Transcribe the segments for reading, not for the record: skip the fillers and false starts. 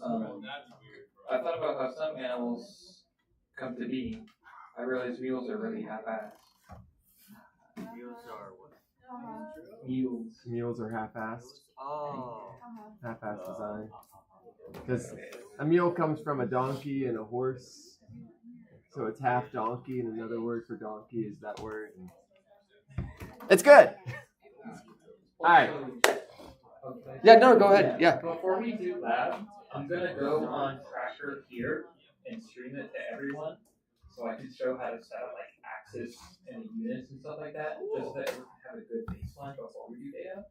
I thought about how some animals come to be. I realized mules are really half-assed. Mules are what? Mules are half-assed. Oh. Half-assed design. Because a mule comes from a donkey and a horse. So it's half donkey, and another word for donkey is that word. It's good. All right. Yeah, no, go ahead. Yeah. Before we do that, I'm going to go on Tracker here and stream it to everyone so I can show how to set up like axis and units and stuff like that, just so that we have a good baseline before we do data.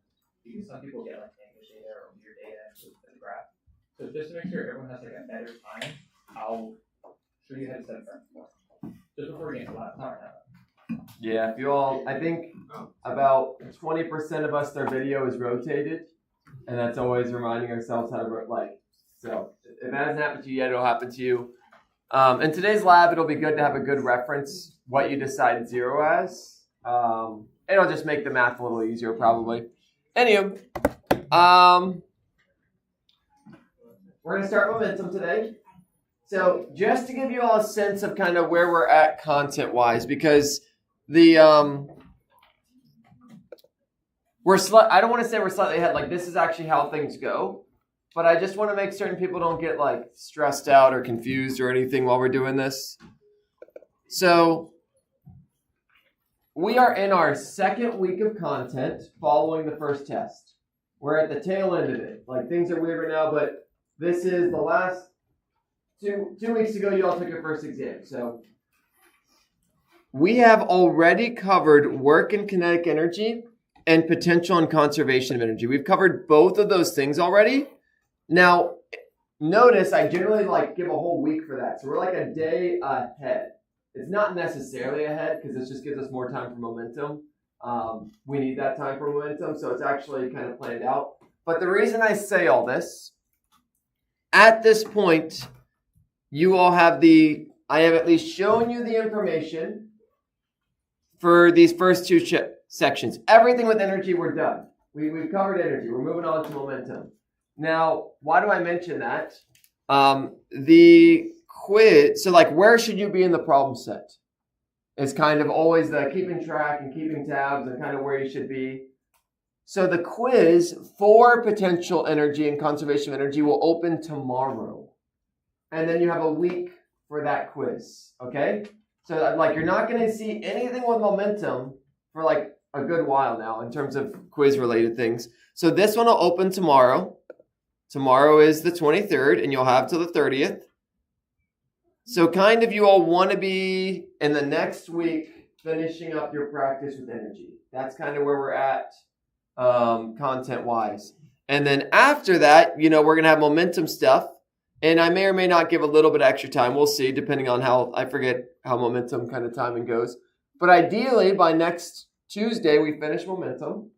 Because some people get like language data or weird data and just the graph. So just to make sure everyone has like a better time, I'll show you how to set it up just before we get into last time. Yeah, if you all, I think about 20% of us, their video is rotated, and that's always reminding ourselves how to so if it hasn't happened to you yet, it'll happen to you. In today's lab, it'll be good to have a good reference, what you decide 0 as. It'll just make the math a little easier, probably. Anywho, we're going to start momentum today. So just to give you all a sense of kind of where we're at content-wise, because I don't want to say we're slightly ahead, like this is actually how things go, but I just want to make certain people don't get like stressed out or confused or anything while we're doing this. So we are in our second week of content following the first test. We're at the tail end of it. Like things are weird right now, but this is the last 2 weeks ago you all took your first exam. So we have already covered work and kinetic energy and potential and conservation of energy. We've covered both of those things already. Now, notice I generally give a whole week for that. So we're like a day ahead. It's not necessarily ahead because this just gives us more time for momentum. We need that time for momentum, so it's actually kind of planned out. But the reason I say all this, at this point, you all have I have at least shown you the information for these first 2 sections. Everything with energy, we're done. We've covered energy. We're moving on to momentum. Now, why do I mention that? The quiz, so where should you be in the problem set? It's kind of always the keeping track and keeping tabs and kind of where you should be. So the quiz for potential energy and conservation of energy will open tomorrow. And then you have a week for that quiz, okay? So you're not going to see anything with momentum for a good while now in terms of quiz-related things. So this one will open tomorrow. Tomorrow is the 23rd, and you'll have till the 30th. So kind of you all want to be in the next week finishing up your practice with energy. That's kind of where we're at content-wise. And then after that, we're going to have momentum stuff. And I may or may not give a little bit extra time. We'll see, depending on I forget how momentum kind of timing goes. But ideally, by next Tuesday, we finish momentum.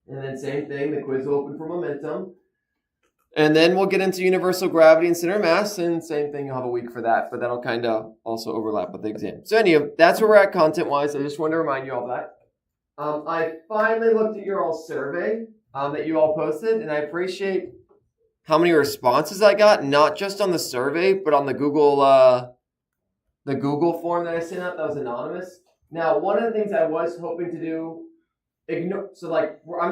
And then same thing, the quiz will open for momentum. And then we'll get into universal gravity and center mass. And same thing, you'll have a week for that. But that'll kind of also overlap with the exam. So anyway, that's where we're at content-wise. I just wanted to remind you all that. I finally looked at your all survey that you all posted. And I appreciate how many responses I got, not just on the survey, but on the Google form that I sent out that was anonymous. Now, one of the things I was hoping to do, I'm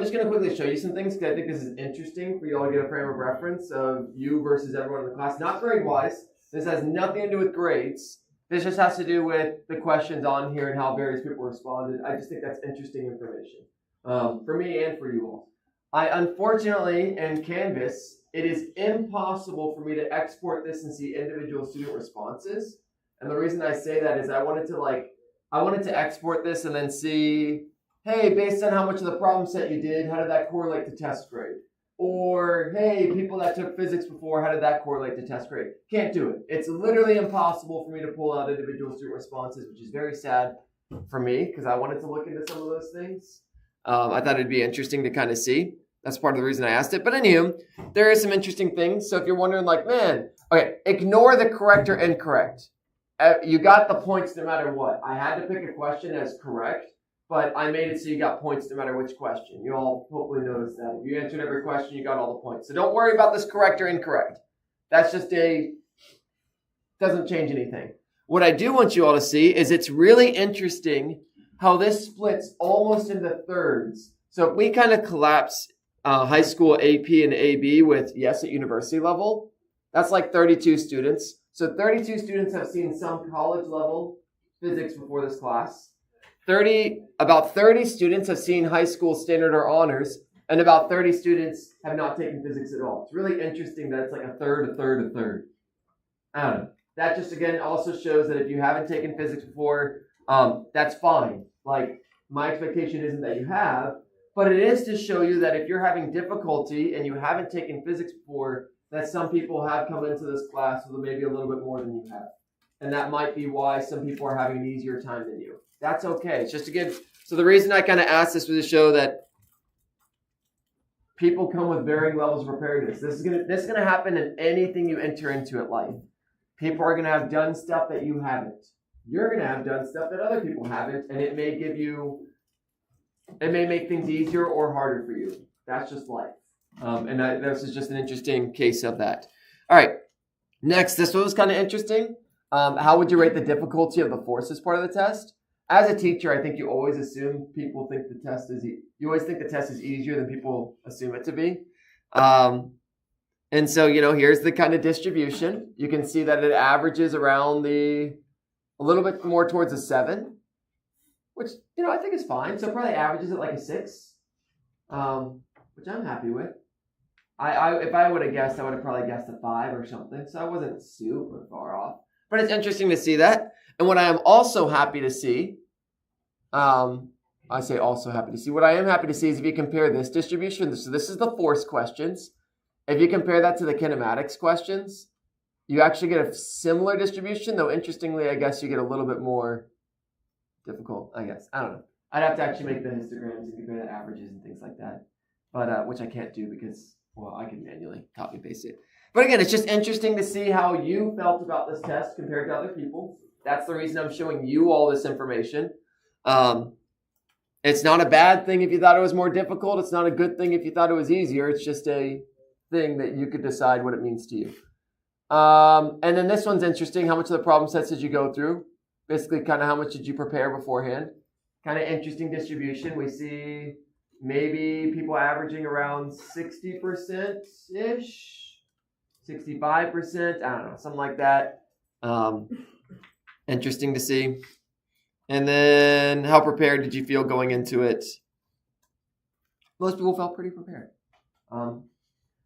just going to quickly show you some things because I think this is interesting for you all to get a frame of reference of you versus everyone in the class. Not grade-wise. This has nothing to do with grades. This just has to do with the questions on here and how various people responded. I just think that's interesting information for me and for you all. Unfortunately, in Canvas, it is impossible for me to export this and see individual student responses. And the reason I say that is I wanted to export this and then see, hey, based on how much of the problem set you did, how did that correlate to test grade? Or, hey, people that took physics before, how did that correlate to test grade? Can't do it. It's literally impossible for me to pull out individual student responses, which is very sad for me because I wanted to look into some of those things. I thought it'd be interesting to kind of see. That's part of the reason I asked it. But anywho, there is some interesting things. So if you're wondering ignore the correct or incorrect. You got the points no matter what. I had to pick a question as correct, but I made it so you got points no matter which question. You all hopefully noticed that. If you answered every question, you got all the points. So don't worry about this correct or incorrect. That's just doesn't change anything. What I do want you all to see is it's really interesting how this splits almost into thirds. So if we kind of collapse high school AP and AB with yes at university level, that's like 32 students. So 32 students have seen some college level physics before this class. About 30 students have seen high school standard or honors, and about 30 students have not taken physics at all. It's really interesting that it's like a third, a third, a third. I don't know. That just, again, also shows that if you haven't taken physics before, that's fine. Like, my expectation isn't that you have, but it is to show you that if you're having difficulty and you haven't taken physics before, that some people have come into this class with maybe a little bit more than you have. And that might be why some people are having an easier time than you. That's okay. It's just to give. So the reason I kind of asked this was to show that people come with varying levels of preparedness. This is gonna happen in anything you enter into at life. People are gonna have done stuff that you haven't. You're gonna have done stuff that other people haven't, and it may make things easier or harder for you. That's just life. This is just an interesting case of that. All right. Next, this one was kind of interesting. How would you rate the difficulty of the forces part of the test? As a teacher, I think you always assume people think the test is you always think the test is easier than people assume it to be. And so, here's the kind of distribution. You can see that it averages around a little bit more towards a 7, which, I think is fine. So it probably averages at like a 6, which I'm happy with. If I would have guessed, I would have probably guessed a 5 or something. So I wasn't super far off. But it's interesting to see that. And what I am also happy to see, I say also happy to see, what I am happy to see is if you compare this distribution, so this is the force questions. If you compare that to the kinematics questions, you actually get a similar distribution, though interestingly, I guess you get a little bit more difficult, I guess. I don't know. I'd have to actually make the histograms and compare the averages and things like that, but which I can't do because, well, I can manually copy paste it. But again, it's just interesting to see how you felt about this test compared to other people. That's the reason I'm showing you all this information. It's not a bad thing if you thought it was more difficult. It's not a good thing if you thought it was easier. It's just a thing that you could decide what it means to you. And then this one's interesting. How much of the problem sets did you go through? Basically, kind of how much did you prepare beforehand? Kind of interesting distribution. We see maybe people averaging around 60%-ish, 65%. I don't know, something like that. Interesting to see. And then how prepared did you feel going into it? Most people felt pretty prepared.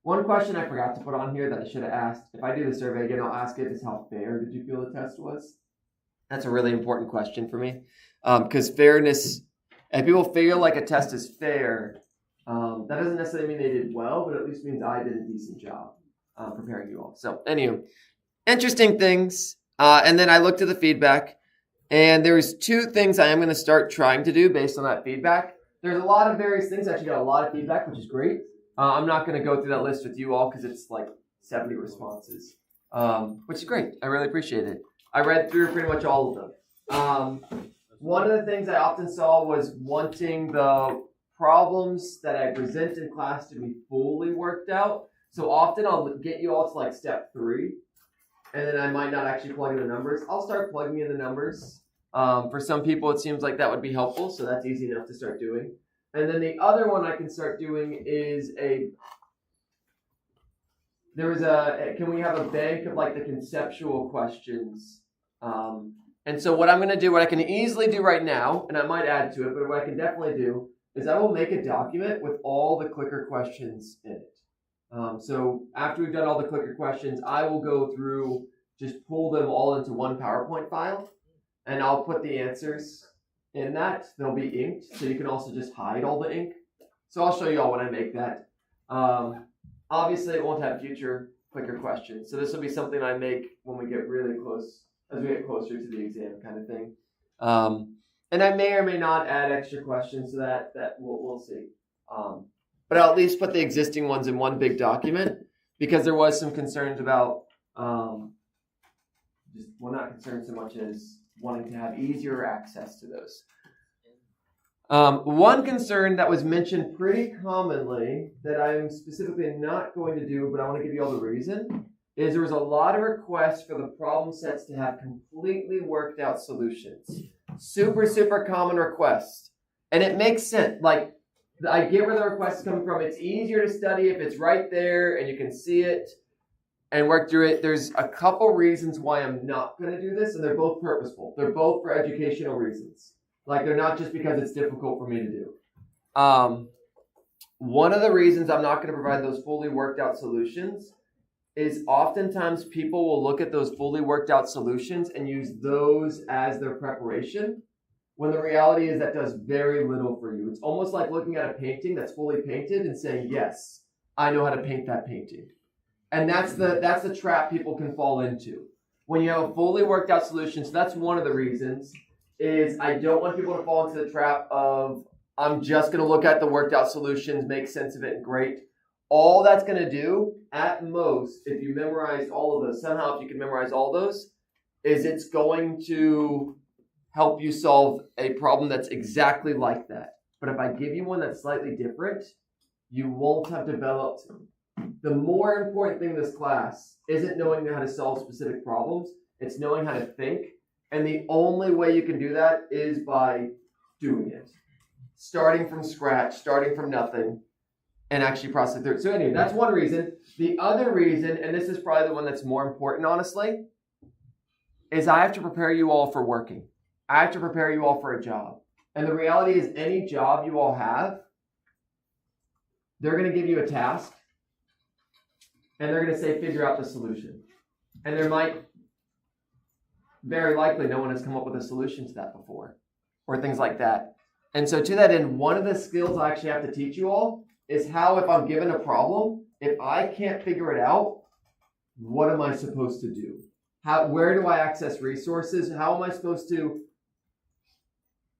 One question I forgot to put on here that I should have asked, if I do the survey again, I'll ask it, is how fair did you feel the test was? That's a really important question for me. Because fairness, if people feel like a test is fair, that doesn't necessarily mean they did well, but at least means I did a decent job preparing you all. So anyway, interesting things. And then I looked at the feedback, and there's 2 things I am going to start trying to do based on that feedback. There's a lot of various things. I actually got a lot of feedback, which is great. I'm not going to go through that list with you all because it's like 70 responses, which is great. I really appreciate it. I read through pretty much all of them. One of the things I often saw was wanting the problems that I present in class to be fully worked out. So often I'll get you all to like step 3. And then I might not actually plug in the numbers. I'll start plugging in the numbers. For some people, it seems like that would be helpful, so that's easy enough to start doing. And then the other one I can start doing is can we have a bank of like the conceptual questions? And so what I'm going to do, what I can easily do right now, and I might add to it, but what I can definitely do is I will make a document with all the clicker questions in it. So after we've done all the clicker questions, I will go through, just pull them all into one PowerPoint file, and I'll put the answers in that. They'll be inked, so you can also just hide all the ink. So I'll show you all when I make that. Obviously, it won't have future clicker questions, so this will be something I make when we get really close, as we get closer to the exam kind of thing. And I may or may not add extra questions to that we'll see. But I'll at least put the existing ones in one big document because there was some concerns about, not concerns so much as wanting to have easier access to those. One concern that was mentioned pretty commonly that I'm specifically not going to do, but I want to give you all the reason, is there was a lot of requests for the problem sets to have completely worked out solutions. Super, super common request. And it makes sense. Like, I get where the request is coming from. It's easier to study if it's right there and you can see it and work through it. There's a couple reasons why I'm not going to do this, and they're both purposeful. They're both for educational reasons. Like, they're not just because it's difficult for me to do. One of the reasons I'm not going to provide those fully worked out solutions is oftentimes people will look at those fully worked out solutions and use those as their preparation, when the reality is that does very little for you. It's almost like looking at a painting that's fully painted and saying, yes, I know how to paint that painting. And that's the trap people can fall into. When you have a fully worked out solution, so that's one of the reasons, is I don't want people to fall into the trap of, I'm just going to look at the worked out solutions, make sense of it, and great. All that's going to do, at most, if you memorize all of those, somehow if you can memorize all those, is it's going to help you solve a problem that's exactly like that. But if I give you one that's slightly different, you won't have developed. The more important thing in this class isn't knowing how to solve specific problems, it's knowing how to think. And the only way you can do that is by doing it. Starting from scratch, starting from nothing, and actually processing through it. So anyway, that's one reason. The other reason, and this is probably the one that's more important, honestly, is I have to prepare you all for working. I have to prepare you all for a job. And the reality is any job you all have, they're going to give you a task, and they're going to say, figure out the solution. And there might, very likely, no one has come up with a solution to that before, or things like that. And so to that end, one of the skills I actually have to teach you all is how, if I'm given a problem, if I can't figure it out, what am I supposed to do? Where do I access resources? How am I supposed to,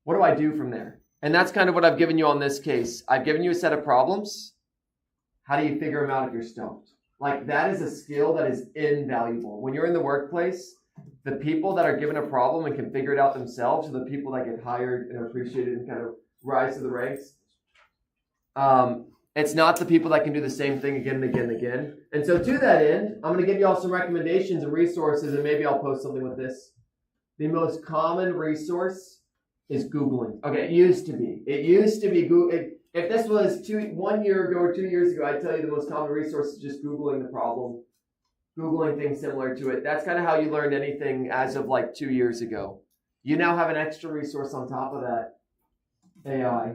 what do I do from there? And that's kind of what I've given you on this case. I've given you a set of problems. How do you figure them out if you're stumped? Like, that is a skill that is invaluable. When you're in the workplace, the people that are given a problem and can figure it out themselves are the people that get hired and appreciated and kind of rise to the ranks. It's not the people that can do the same thing again and again and again. And so to that end, I'm going to give you all some recommendations and resources, and maybe I'll post something with this. The most common resource is Googling. Okay, it used to be. If this was 1 year ago or 2 years ago, I'd tell you the most common resource is just Googling the problem. Googling things similar to it. That's kind of how you learned anything as of like 2 years ago. You now have an extra resource on top of that. AI.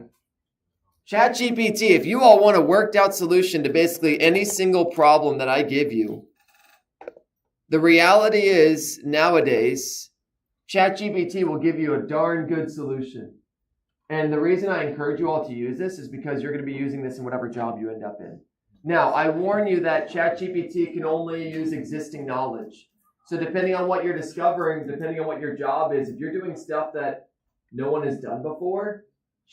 ChatGPT, if you all want a worked out solution to basically any single problem that I give you, the reality is nowadays, ChatGPT will give you a darn good solution. And the reason I encourage you all to use this is because you're going to be using this in whatever job you end up in. Now, I warn you that ChatGPT can only use existing knowledge. So depending on what you're discovering, depending on what your job is, if you're doing stuff that no one has done before,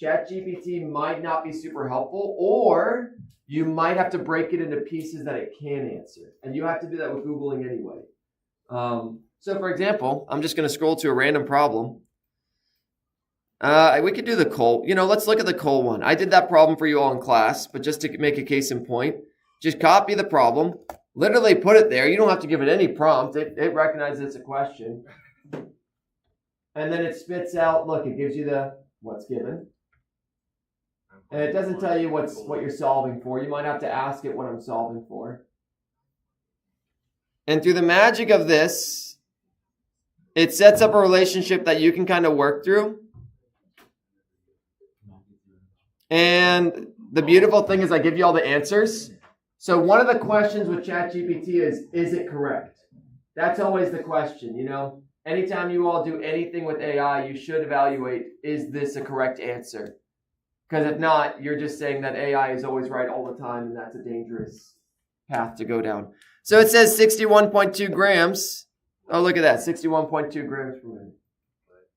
ChatGPT might not be super helpful, or you might have to break it into pieces that it can answer. And you have to do that with Googling anyway. So for example, I'm just going to scroll to a random problem. We could do the coal. Let's look at the coal one. I did that problem for you all in class, but just to make a case in point, just copy the problem, literally put it there. You don't have to give it any prompt. It recognizes it's a question. And then it spits out, look, it gives you what's given. And it doesn't tell you what you're solving for. You might have to ask it what I'm solving for. And through the magic of this, it sets up a relationship that you can kind of work through. And the beautiful thing is I give you all the answers. So one of the questions with ChatGPT is it correct? That's always the question, Anytime you all do anything with AI, you should evaluate, is this a correct answer? Because if not, you're just saying that AI is always right all the time, and that's a dangerous path to go down. So it says 61.2 grams. Oh, look at that, 61.2 grams per minute.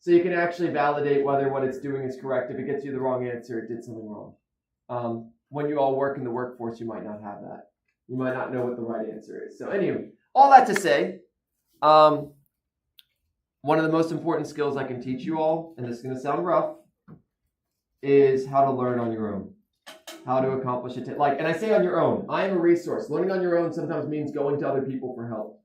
So you can actually validate whether what it's doing is correct. If it gets you the wrong answer, it did something wrong. When you all work in the workforce, you might not have that. You might not know what the right answer is. So anyway, all that to say, one of the most important skills I can teach you all, and this is going to sound rough, is how to learn on your own. how to accomplish it. And I say on your own. I am a resource. Learning on your own sometimes means going to other people for help.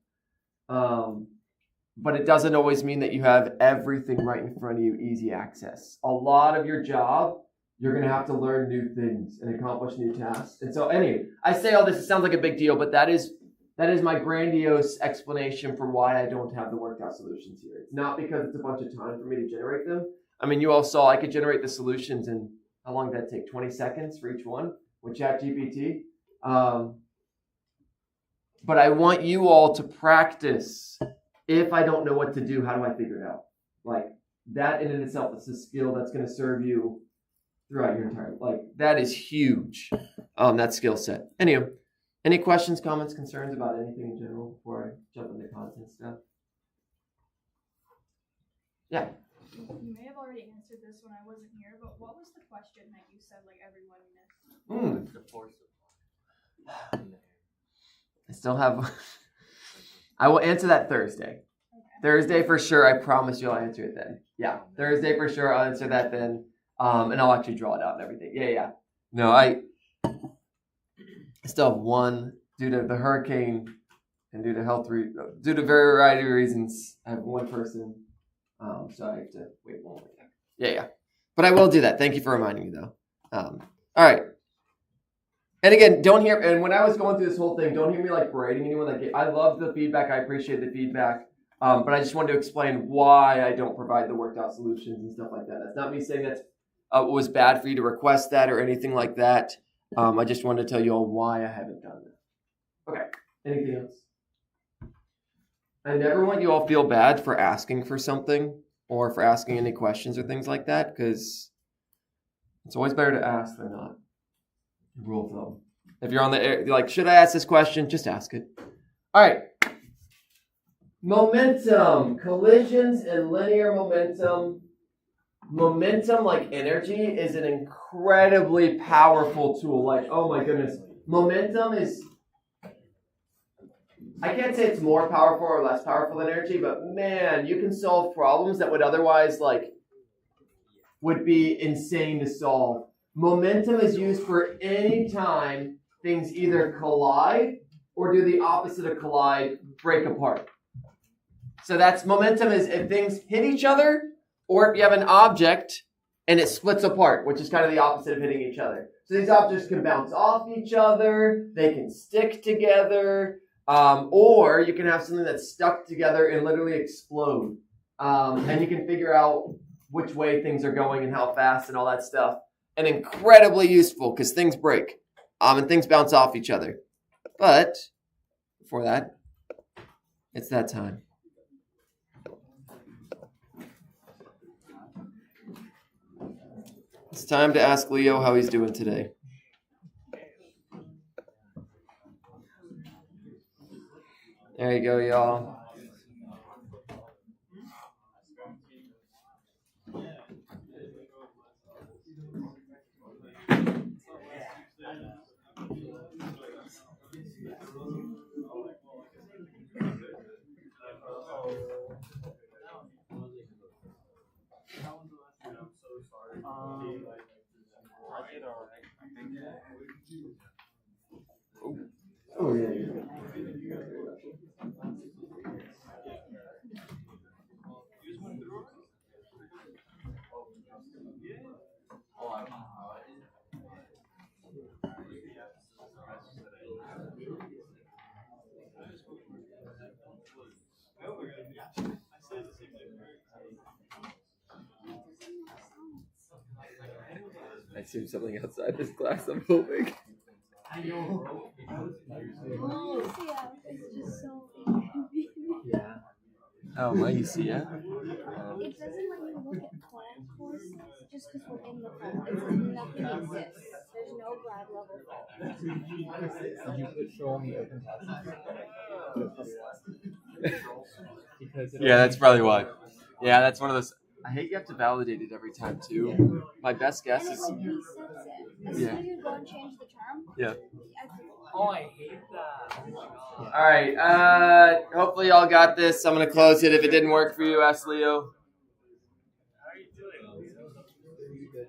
But it doesn't always mean that you have everything right in front of you, easy access. A lot of your job, you're going to have to learn new things and accomplish new tasks. And so anyway, I say all this, it sounds like a big deal, but that is my grandiose explanation for why I don't have the worked out solutions here. It's not because it's a bunch of time for me to generate them. I mean, you all saw I could generate the solutions in, how long did that take? 20 seconds for each one with ChatGPT. But I want you all to practice. If I don't know what to do, how do I figure it out? Like, that in and itself is a skill that's going to serve you throughout your entire life. That is huge, that skill set. Anyway, any questions, comments, concerns about anything in general before I jump into content stuff? Yeah. You may have already answered this when I wasn't here, but what was the question that you said like everyone missed? The force of I still have... I will answer that Thursday. Okay. Thursday for sure. I promise you I'll answer it then. Yeah, Thursday for sure. I'll answer that then. And I'll actually draw it out and everything. Yeah. No, I still have one due to the hurricane and due to variety of reasons. I have one person. So I have to wait one more time. Yeah. But I will do that. Thank you for reminding me though. All right. And again, and when I was going through this whole thing, don't hear me like berating anyone. I love the feedback. I appreciate the feedback. But I just wanted to explain why I don't provide the worked out solutions and stuff like that. That's not me saying that it was bad for you to request that or anything like that. I just wanted to tell you all why I haven't done that. Okay. Anything else? I never want you all to feel bad for asking for something or for asking any questions or things like that, because it's always better to ask than not. Rule of thumb. If you're on the air, you're like, should I ask this question? Just ask it. All right. Momentum, collisions and linear momentum. Momentum, like energy, is an incredibly powerful tool. Like, oh my goodness. Momentum is, I can't say it's more powerful or less powerful than energy, but man, you can solve problems that would otherwise would be insane to solve. Momentum is used for any time things either collide or do the opposite of collide, break apart. So that's momentum is if things hit each other or if you have an object and it splits apart, which is kind of the opposite of hitting each other. So these objects can bounce off each other, they can stick together, or you can have something that's stuck together and literally explode. And you can figure out which way things are going and how fast and all that stuff. And incredibly useful because things break and things bounce off each other. But before that, it's that time. It's time to ask Leo how he's doing today. There you go, y'all. Oh yeah. I see something outside this glass, I'm hoping. I know. It's just so inconvenient. Yeah. Oh, my UCF? It doesn't let you look at cloud courses just because we're in the fall. It's like nothing exists. There's no grad level fall. Did you put show on the open test? Yeah, that's probably why. Yeah, that's one of those. I hate you have to validate it every time too. My best guess And is. it resets it. As soon as you go and change the term. Yeah. Oh, I hate that. All right. Hopefully y'all got this. I'm gonna close it. If it didn't work for you, ask Leo. How are you doing?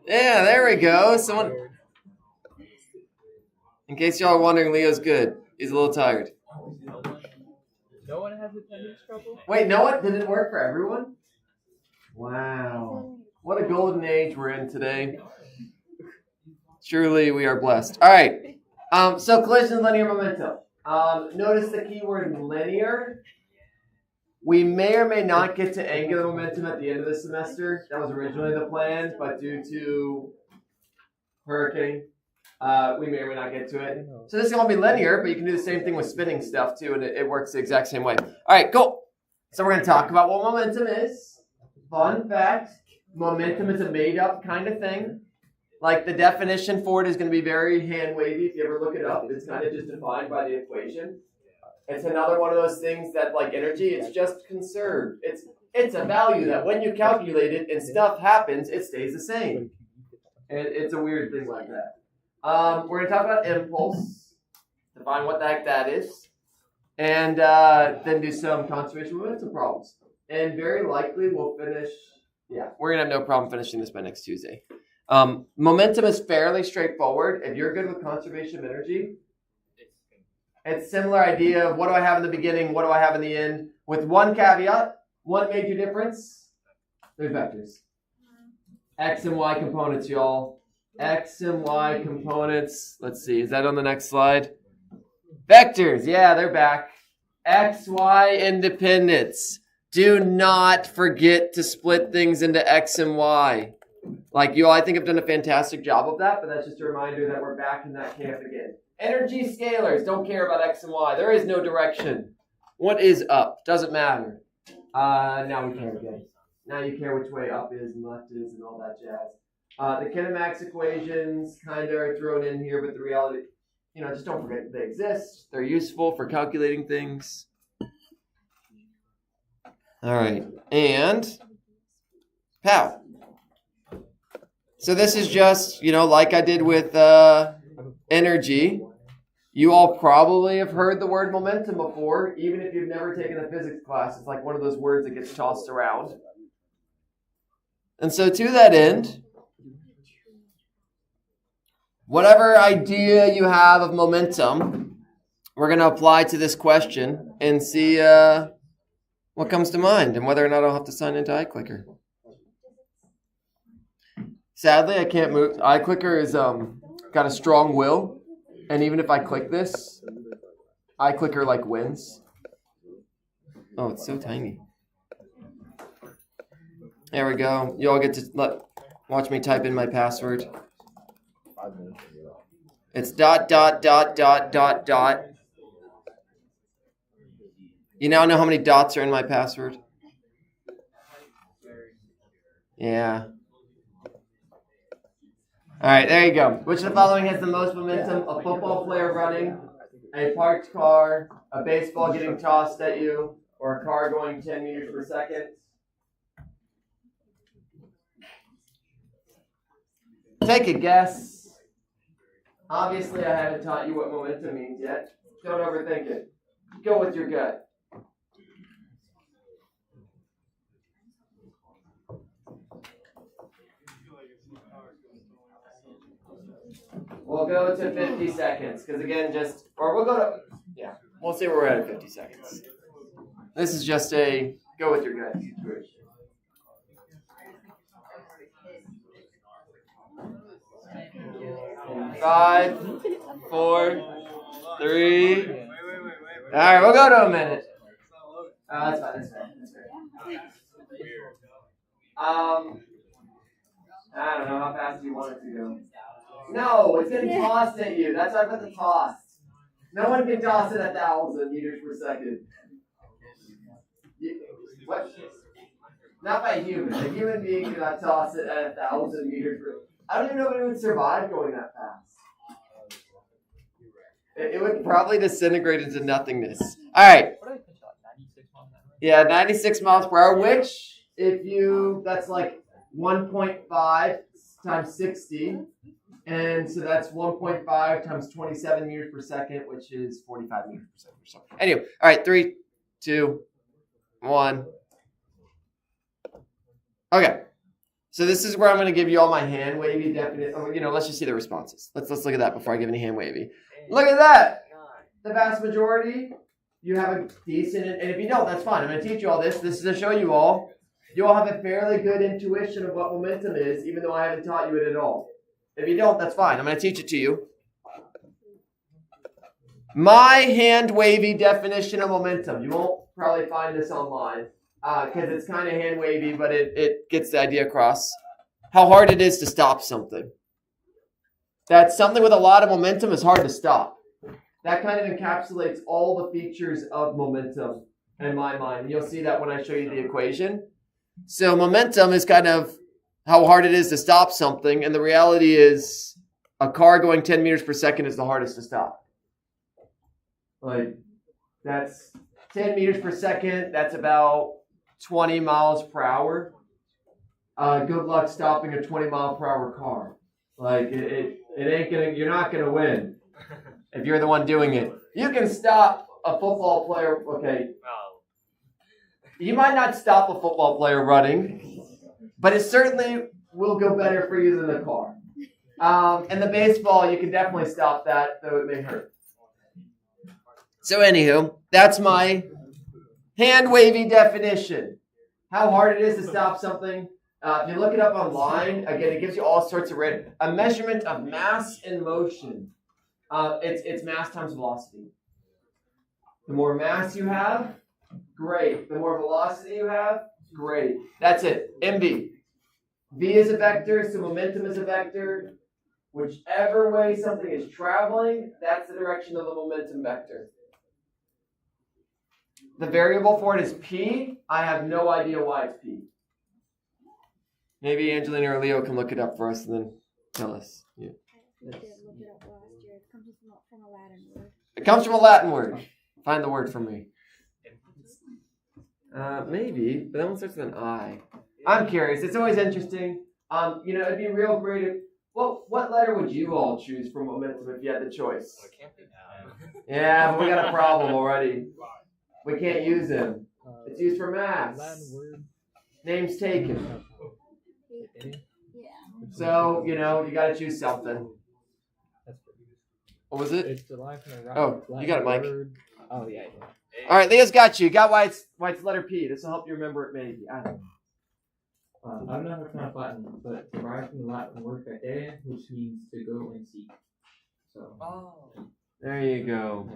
Yeah, there we go. Someone. In case y'all are wondering, Leo's good. He's a little tired. No one has attendance trouble? Wait, no one? Did it work for everyone? Wow. What a golden age we're in today. Truly, we are blessed. All right. So collision, linear momentum. Notice the keyword linear. We may or may not get to angular momentum at the end of the semester. That was originally the plan, but due to hurricane, we may or may not get to it. So this is going to be linear, but you can do the same thing with spinning stuff too, and it works the exact same way. All right, cool. So we're going to talk about what momentum is. Fun fact, momentum is a made-up kind of thing. Like the definition for it is going to be very hand-wavy. If you ever look it up, it's kind of just defined by the equation. It's another one of those things that, like energy, it's just conserved. It's a value that when you calculate it and stuff happens, it stays the same. And it's a weird thing like that. We're going to talk about impulse, define what the heck that is, and then do some conservation momentum problems. And very likely we'll finish, we're going to have no problem finishing this by next Tuesday. Momentum is fairly straightforward. If you're good with conservation of energy, it's a similar idea of what do I have in the beginning, what do I have in the end, with one caveat, one major difference, there's vectors. X and Y components, y'all. X and Y components. Let's see, is that on the next slide? Vectors, yeah, they're back. X, Y independence. Do not forget to split things into X and Y. Like you all, I think have done a fantastic job of that, but that's just a reminder that we're back in that camp again. Energy scalars don't care about X and Y. There is no direction. What is up? Doesn't matter. Now we care again. Now you care which way up is and left is and all that jazz. The kinemax equations kind of are thrown in here, but the reality, just don't forget they exist. They're useful for calculating things. All right, and pow. So this is just, like I did with energy. You all probably have heard the word momentum before, even if you've never taken a physics class. It's like one of those words that gets tossed around. And so to that end, whatever idea you have of momentum, we're going to apply to this question and see what comes to mind and whether or not I'll have to sign into iClicker. Sadly, I can't move. iClicker is got a strong will. And even if I click this, iClicker wins. Oh, it's so tiny. There we go. You all get to watch me type in my password. It's ... You now know how many dots are in my password? Yeah. All right, there you go. Which of the following has the most momentum? A football player running, a parked car, a baseball getting tossed at you, or a car going 10 meters per second? Take a guess. Obviously, I haven't taught you what momentum means yet. Don't overthink it. Go with your gut. We'll go to 50 seconds, because again, we'll go to, we'll see where we're at 50 seconds. This is just a go with your gut situation. Five, 4, 3. All right, we'll go to a minute. That's fine. I don't know how fast you want it to go. No, it's getting tossed at you. That's why I put the toss. No one can toss it at 1,000 meters per second. What? Not by a human. A human being cannot toss it at 1,000 meters per second. I don't even know if it would survive going that fast. It would probably disintegrate into nothingness. All right. What did I pitch like 96 miles an hour? Yeah, 96 miles per hour, which, that's like 1.5 times 60. And so that's 1.5 times 27 meters per second, which is 45 meters per second or so. Anyway, all right, 3, 2, 1. Okay. So this is where I'm going to give you all my hand wavy definition. Let's just see the responses. Let's look at that before I give any hand wavy. Look at that. The vast majority, you have a decent, and if you don't, that's fine. I'm going to teach you all this. This is to show you all. You all have a fairly good intuition of what momentum is, even though I haven't taught you it at all. If you don't, that's fine. I'm going to teach it to you. My hand wavy definition of momentum. You won't probably find this online because it's kind of hand wavy, but it gets the idea across. How hard it is to stop something. That something with a lot of momentum is hard to stop. That kind of encapsulates all the features of momentum in my mind. You'll see that when I show you the equation. So momentum is kind of how hard it is to stop something, and the reality is a car going 10 meters per second is the hardest to stop. Like, that's 10 meters per second, that's about 20 miles per hour. Good luck stopping a 20 mile per hour car. Like, it ain't gonna, you're not gonna win if you're the one doing it. You can stop a football player, okay. You might not stop a football player running, but it certainly will go better for you than the car. And the baseball, you can definitely stop that, though it may hurt. So anywho, that's my hand wavy definition. How hard it is to stop something. If you look it up online, again, it gives you all sorts of a measurement of mass in motion. It's mass times velocity. The more mass you have, great. The more velocity you have, great. That's it. MV. V is a vector, so momentum is a vector. Whichever way something is traveling, that's the direction of the momentum vector. The variable for it is P. I have no idea why it's P. Maybe Angelina or Leo can look it up for us and then tell us. Yeah. We did look it up last year. It comes from a Latin word. It comes from a Latin word. Find the word for me. Maybe, but that one starts with an I. I'm curious. It's always interesting. It'd be real great if. What letter would you all choose for momentum if you had the choice? Well, it can't be Yeah, we got a problem already. We can't use him. It's used for mass. Latin word. Name's taken. Yeah. So, you got to choose something. That's pretty good. What was it? It's derived from a Oh, you got it, Mike. word. Oh, yeah. All right, Leo's got you. Got why it's letter P. This will help you remember it maybe. I don't know. I don't know how to pronounce Latin, but derived from the Latin word cadere, which means to go and seek. So. There you go.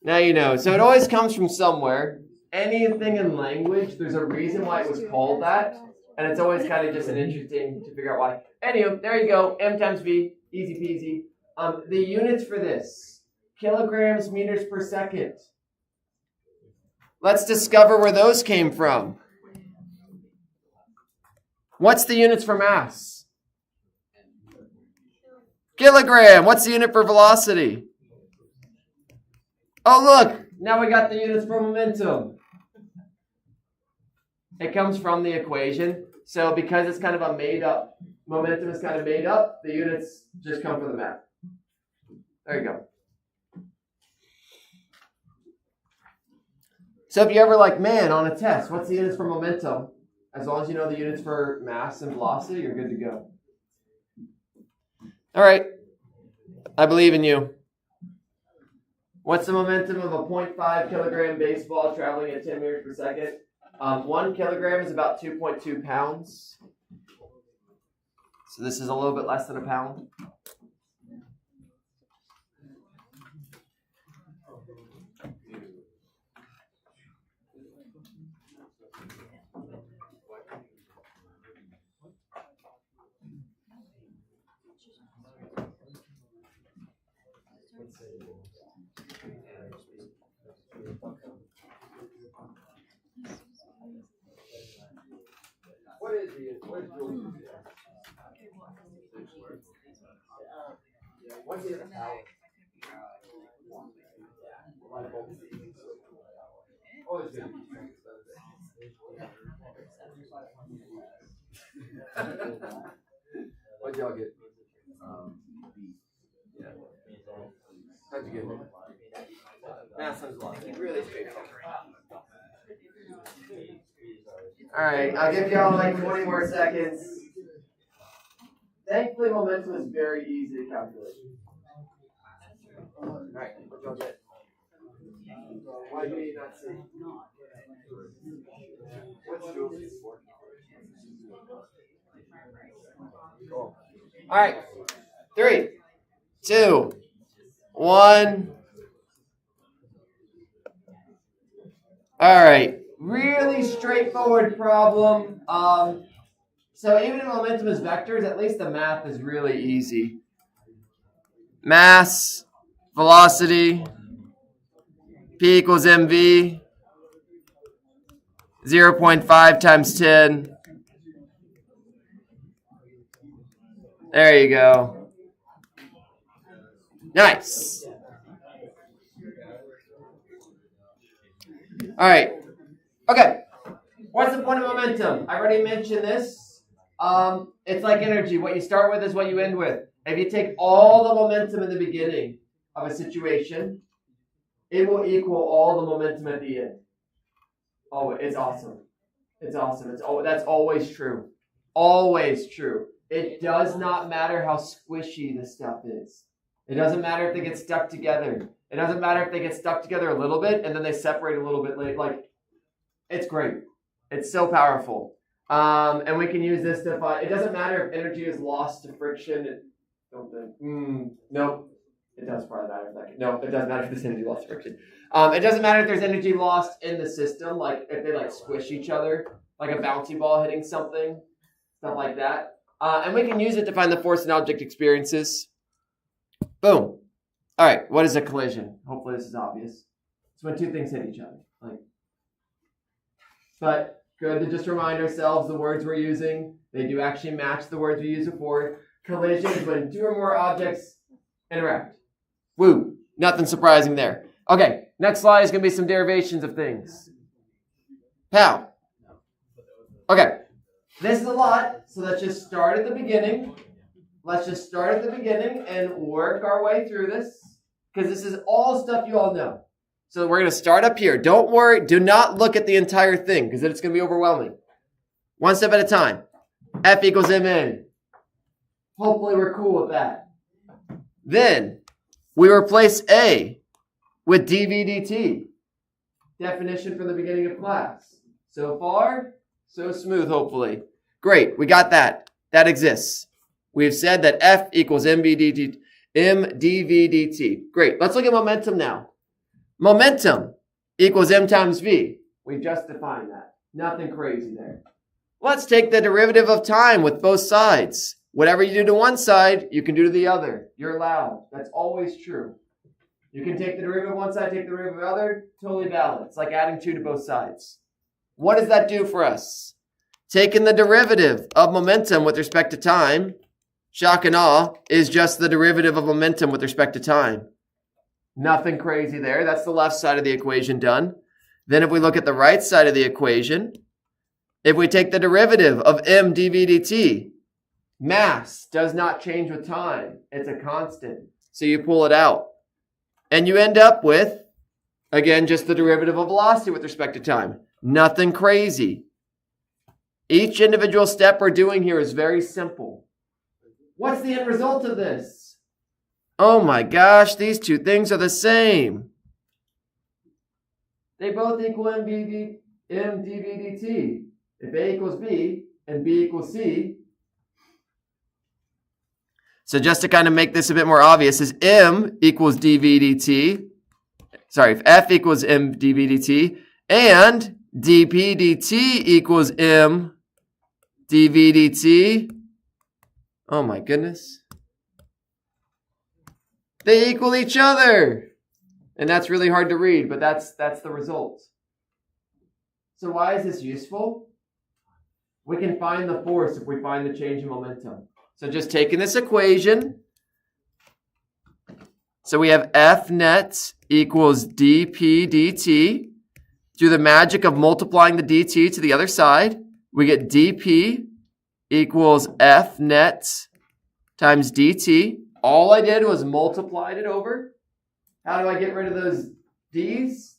Now you know. So it always comes from somewhere. Anything in language, there's a reason why it was called that. And it's always kind of just an interesting to figure out why. Anyway, there you go. M times V. Easy peasy. The units for this. Kilograms, meters per second. Let's discover where those came from. What's the units for mass? Kilogram. What's the unit for velocity? Oh, look. Now we got the units for momentum. It comes from the equation. So because it's kind of a made up, momentum is kind of made up, the units just come from the math. There you go. So if you ever on a test, what's the units for momentum? As long as you know the units for mass and velocity, you're good to go. All right. I believe in you. What's the momentum of a 0.5 kilogram baseball traveling at 10 meters per second? 1 kilogram is about 2.2 pounds. So this is a little bit less than a pound. What's the power? What'd y'all get? Yeah. How'd you get it? Mass times velocity. Really straightforward. Alright, I'll give y'all like 20 more seconds. Thankfully, momentum is very easy to calculate. Alright, what y'all get? Why do you not see? What's Julie's for? Cool. Alright. 3, 2, 1. Alright. Really straightforward problem. So even if momentum is vectors, at least the math is really easy. Mass, velocity, P equals mv, 0.5 times 10. There you go. Nice. All right. Okay. What's the point of momentum? I already mentioned this. It's like energy. What you start with is what you end with. If you take all the momentum in the beginning of a situation, it will equal all the momentum at the end. Oh, it's awesome. It's awesome. That's always true. Always true. It does not matter how squishy this stuff is. It doesn't matter if they get stuck together. It doesn't matter if they get stuck together a little bit and then they separate a little bit late. Like, it's great. It's so powerful. And we can use this to find. It doesn't matter if energy is lost to friction. Nope. It does probably matter. No, it doesn't matter if there's energy lost to friction. It doesn't matter if there's energy lost in the system, like if they like squish each other, like a bouncy ball hitting something, stuff like that. And we can use it to find the force and object experiences. Boom. All right. What is a collision? Hopefully this is obvious. It's when two things hit each other. But good to just remind ourselves the words we're using. They do actually match the words we used before. Collision is when two or more objects interact. Woo. Nothing surprising there. Okay. Next slide is going to be some derivations of things. Pow. Okay. This is a lot, so let's just start at the beginning. Let's just start at the beginning and work our way through this, because this is all stuff you all know. So we're going to start up here. Don't worry. Do not look at the entire thing, because then it's going to be overwhelming. One step at a time. F equals mn. Hopefully we're cool with that. Then we replace A with dv dt. Definition from the beginning of class. So far, so smooth, hopefully. Great, we got that. That exists. We've said that F equals mdv dt. Great, let's look at momentum now. Momentum equals m times v. We just defined that. Nothing crazy there. Let's take the derivative of time with both sides. Whatever you do to one side, you can do to the other. You're allowed. That's always true. You can take the derivative of one side, take the derivative of the other. Totally valid. It's like adding 2 to both sides. What does that do for us? Taking the derivative of momentum with respect to time, shock and awe, is just the derivative of momentum with respect to time. Nothing crazy there. That's the left side of the equation done. Then if we look at the right side of the equation, if we take the derivative of m dv dt, mass does not change with time. It's a constant. So you pull it out. And you end up with, again, just the derivative of velocity with respect to time. Nothing crazy. Each individual step we're doing here is very simple. What's the end result of this? Oh my gosh, these two things are the same. They both equal m dv dt. If A equals B and B equals C. So just to kind of make this a bit more obvious, is m equals dv dt. Sorry, if F equals m dv dt and dp dt equals m dv dt. Oh my goodness. They equal each other. And that's really hard to read, but that's the result. So why is this useful? We can find the force if we find the change in momentum. So just taking this equation. So we have F net equals dp dt. Through the magic of multiplying the dt to the other side, we get dp equals F net times dt. All I did was multiplied it over. How do I get rid of those d's?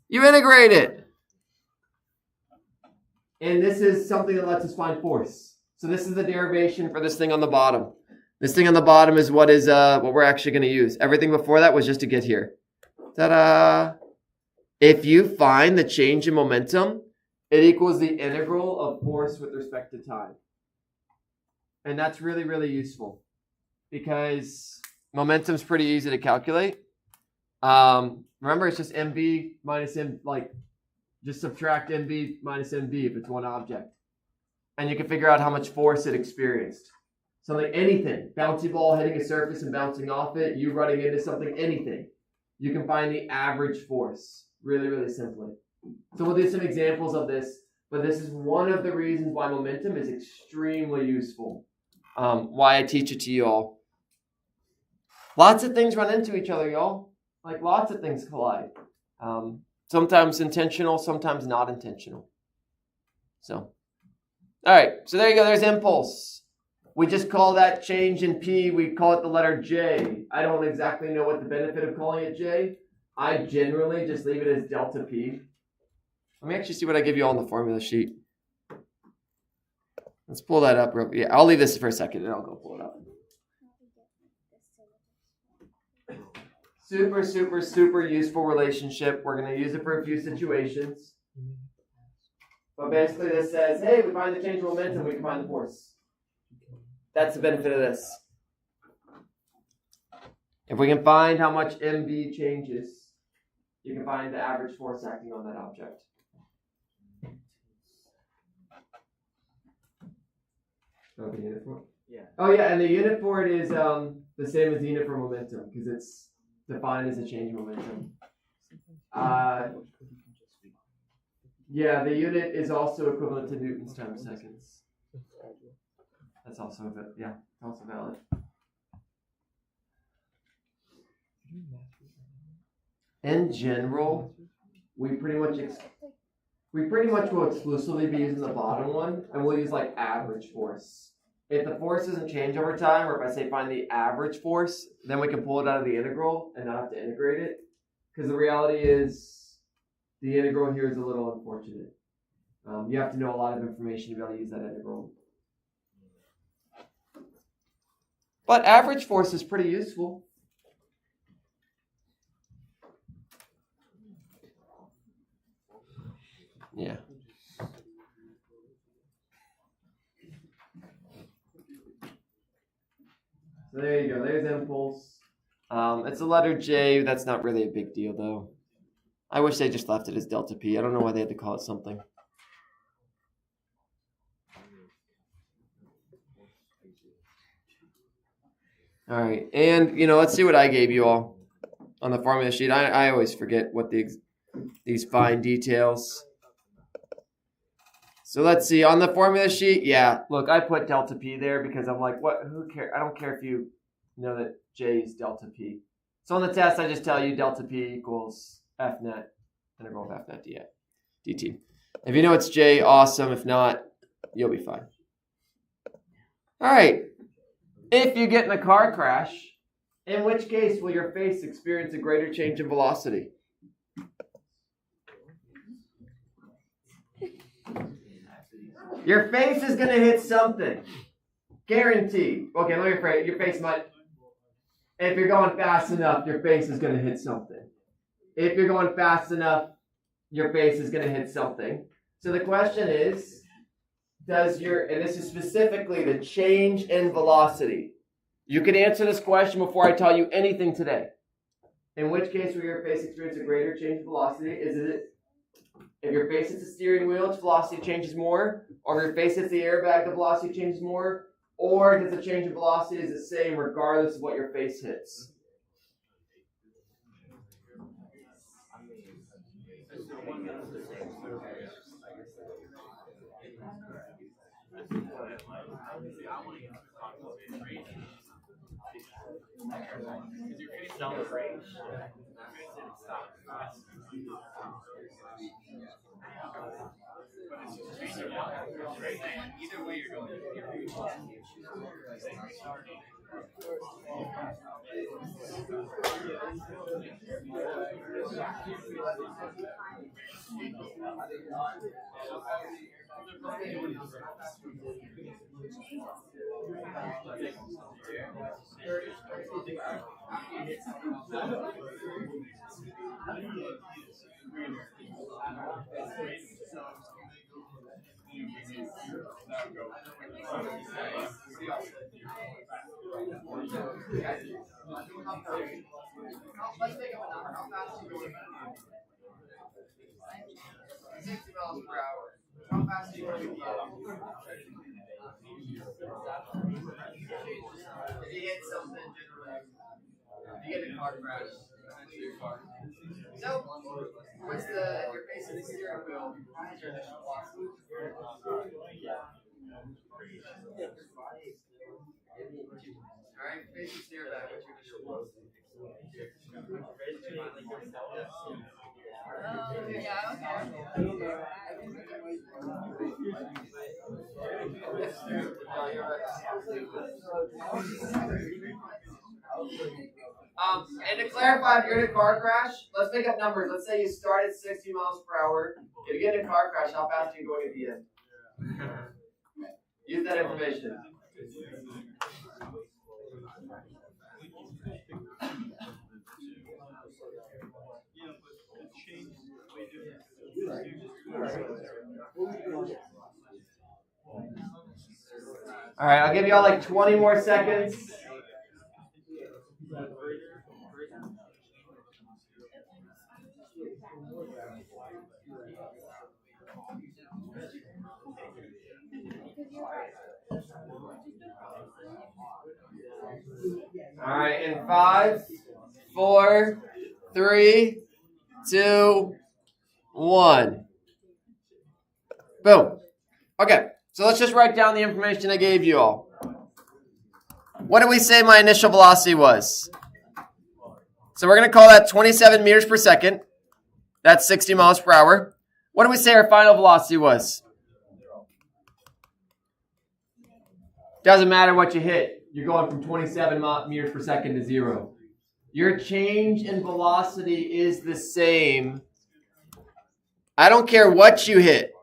You integrate it. And this is something that lets us find force. So this is the derivation for this thing on the bottom. This thing on the bottom is what we're actually going to use. Everything before that was just to get here. Ta-da! If you find the change in momentum, it equals the integral of force with respect to time. And that's really, really useful because momentum's pretty easy to calculate. Remember, it's just mv minus m, just subtract mv minus mv if it's one object. And you can figure out how much force it experienced. Something, anything, bouncy ball hitting a surface and bouncing off it, you running into something, anything. You can find the average force really, really simply. So we'll do some examples of this, but this is one of the reasons why momentum is extremely useful. Why I teach it to you all. Lots of things run into each other, y'all. Lots of things collide. Sometimes intentional, sometimes not intentional. So, all right. So there you go. There's impulse. We just call that change in P. We call it the letter J. I don't exactly know what the benefit of calling it J. I generally just leave it as delta P. Let me actually see what I give you all on the formula sheet. Let's pull that up. Yeah, I'll leave this for a second and I'll go pull it up. Super, super, super useful relationship. We're going to use it for a few situations. But basically this says, hey, we find the change in momentum, we can find the force. That's the benefit of this. If we can find how much mv changes, you can find the average force acting on that object. Oh, the unit for it? Yeah. Oh yeah, and the unit for it is the same as the unit for momentum because it's defined as a change in momentum. Yeah, the unit is also equivalent to newtons times seconds. That's also valid. In general, we pretty much will exclusively be using the bottom one, and we'll use average force. If the force doesn't change over time, or if I say find the average force, then we can pull it out of the integral and not have to integrate it. Because the reality is, the integral here is a little unfortunate. You have to know a lot of information to be able to use that integral. But average force is pretty useful. Yeah. So there you go. There's impulse. It's a letter J. That's not really a big deal, though. I wish they just left it as delta P. I don't know why they had to call it something. All right, and let's see what I gave you all on the formula sheet. I always forget what these fine details. So let's see on the formula sheet. Yeah, look, I put delta P there because I'm like, what? Who cares? I don't care if you know that J is delta P. So on the test, I just tell you delta P equals F net integral of F net dt. If you know it's J, awesome. If not, you'll be fine. All right. If you get in a car crash, in which case will your face experience a greater change in velocity? Your face is going to hit something. Guaranteed. Okay, let me rephrase. Your face might. If you're going fast enough, your face is going to hit something. If you're going fast enough, your face is going to hit something. So the question is, and this is specifically the change in velocity. You can answer this question before I tell you anything today. In which case will your face experience a greater change in velocity? If your face hits the steering wheel, its velocity changes more? Or if your face hits the airbag, the velocity changes more? Or does the change in velocity is the same regardless of what your face hits? Let's think of a number. How fast are you going? 60 miles per hour. How fast are you going? If you hit something, generally, you get a car crash. So, what's the, if you're facing the steering wheel, what is your initial velocity? Alright, facing steer back, what's your initial velocity? And to clarify, if you're in a car crash, let's make up numbers. Let's say you start at 60 miles per hour. If you get in a car crash, how fast are you going at the end? Use that information. All right, I'll give y'all like 20 more seconds. All right, in 5, 4, 3, 2, 1. Boom. Okay, so let's just write down the information I gave you all. What did we say my initial velocity was? So we're going to call that 27 meters per second. That's 60 miles per hour. What did we say our final velocity was? Doesn't matter what you hit. You're going from 27 meters per second to 0. Your change in velocity is the same. I don't care what you hit.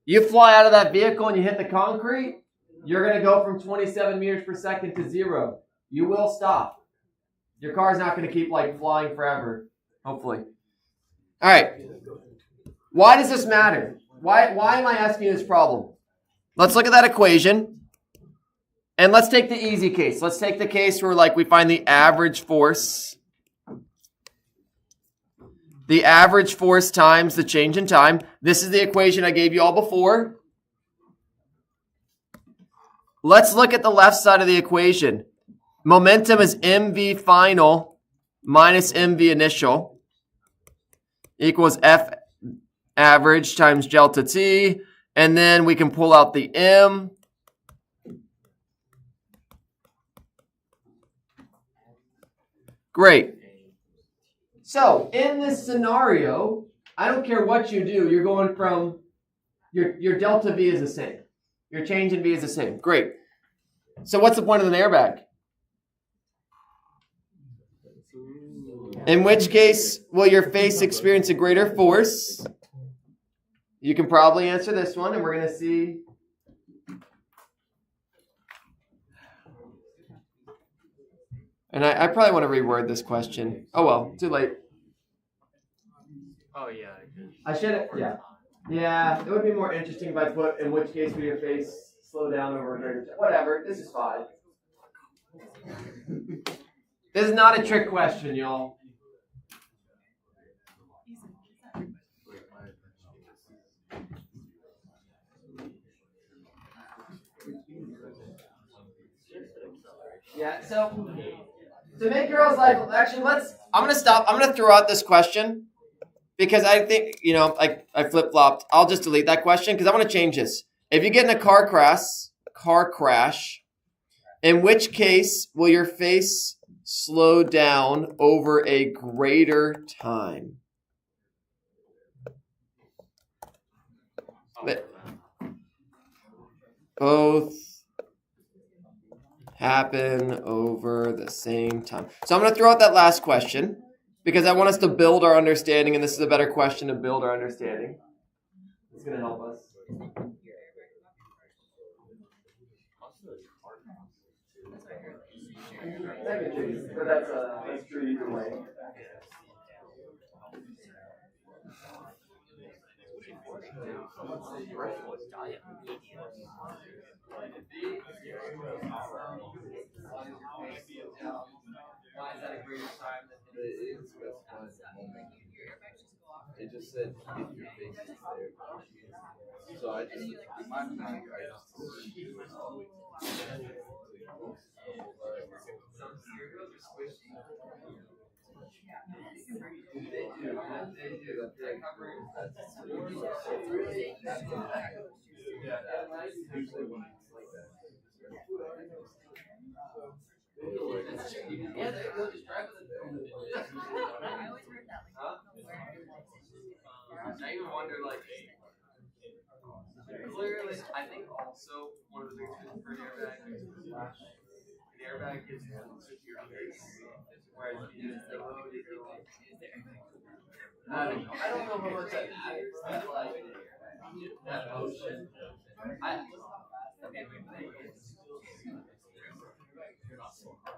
You fly out of that vehicle and you hit the concrete, you're going to go from 27 meters per second to 0. You will stop. Your car's not going to keep like flying forever, hopefully. All right. Why does this matter? Why am I asking you this problem? Let's look at that equation. And let's take the easy case. Let's take the case where like we find the average force. The average force times the change in time. This is the equation I gave you all before. Let's look at the left side of the equation. Momentum is mv final minus mv initial equals F average times delta t. And then we can pull out the m. Great. So in this scenario, I don't care what you do, you're going from, your delta V is the same. Your change in V is the same. Great. So what's the point of an airbag? In which case, will your face experience a greater force? You can probably answer this one, and we're going to see. And I probably want to reword this question. Oh, well, too late. Oh, yeah. I should have, yeah. Yeah, it would be more interesting if I put, in which case will your face slow down over a greater time. Whatever, this is fine. This is not a trick question, y'all. Yeah, so to make girls' life, actually, I'm going to stop. I'm going to throw out this question because I think, I flip-flopped. I'll just delete that question because I want to change this. If you get in a car crash, in which case will your face slow down over a greater time? Both happen over the same time. So I'm going to throw out that last question because I want us to build our understanding, and this is a better question to build our understanding. It's going to help us. But that's true either way. Why is that a greater time than it is? It just said if your face is there. So I just, in my mind, I just some cereals are squishy. They do. They're covering usually when it's like that. Yeah, they'll just drive with it. Huh? I even wonder, like, clearly, I think also one of the big reasons for an airbag is an airbag gives you a secure face, whereas if you use the load, you're like, I don't know how much that matters, but like, that motion,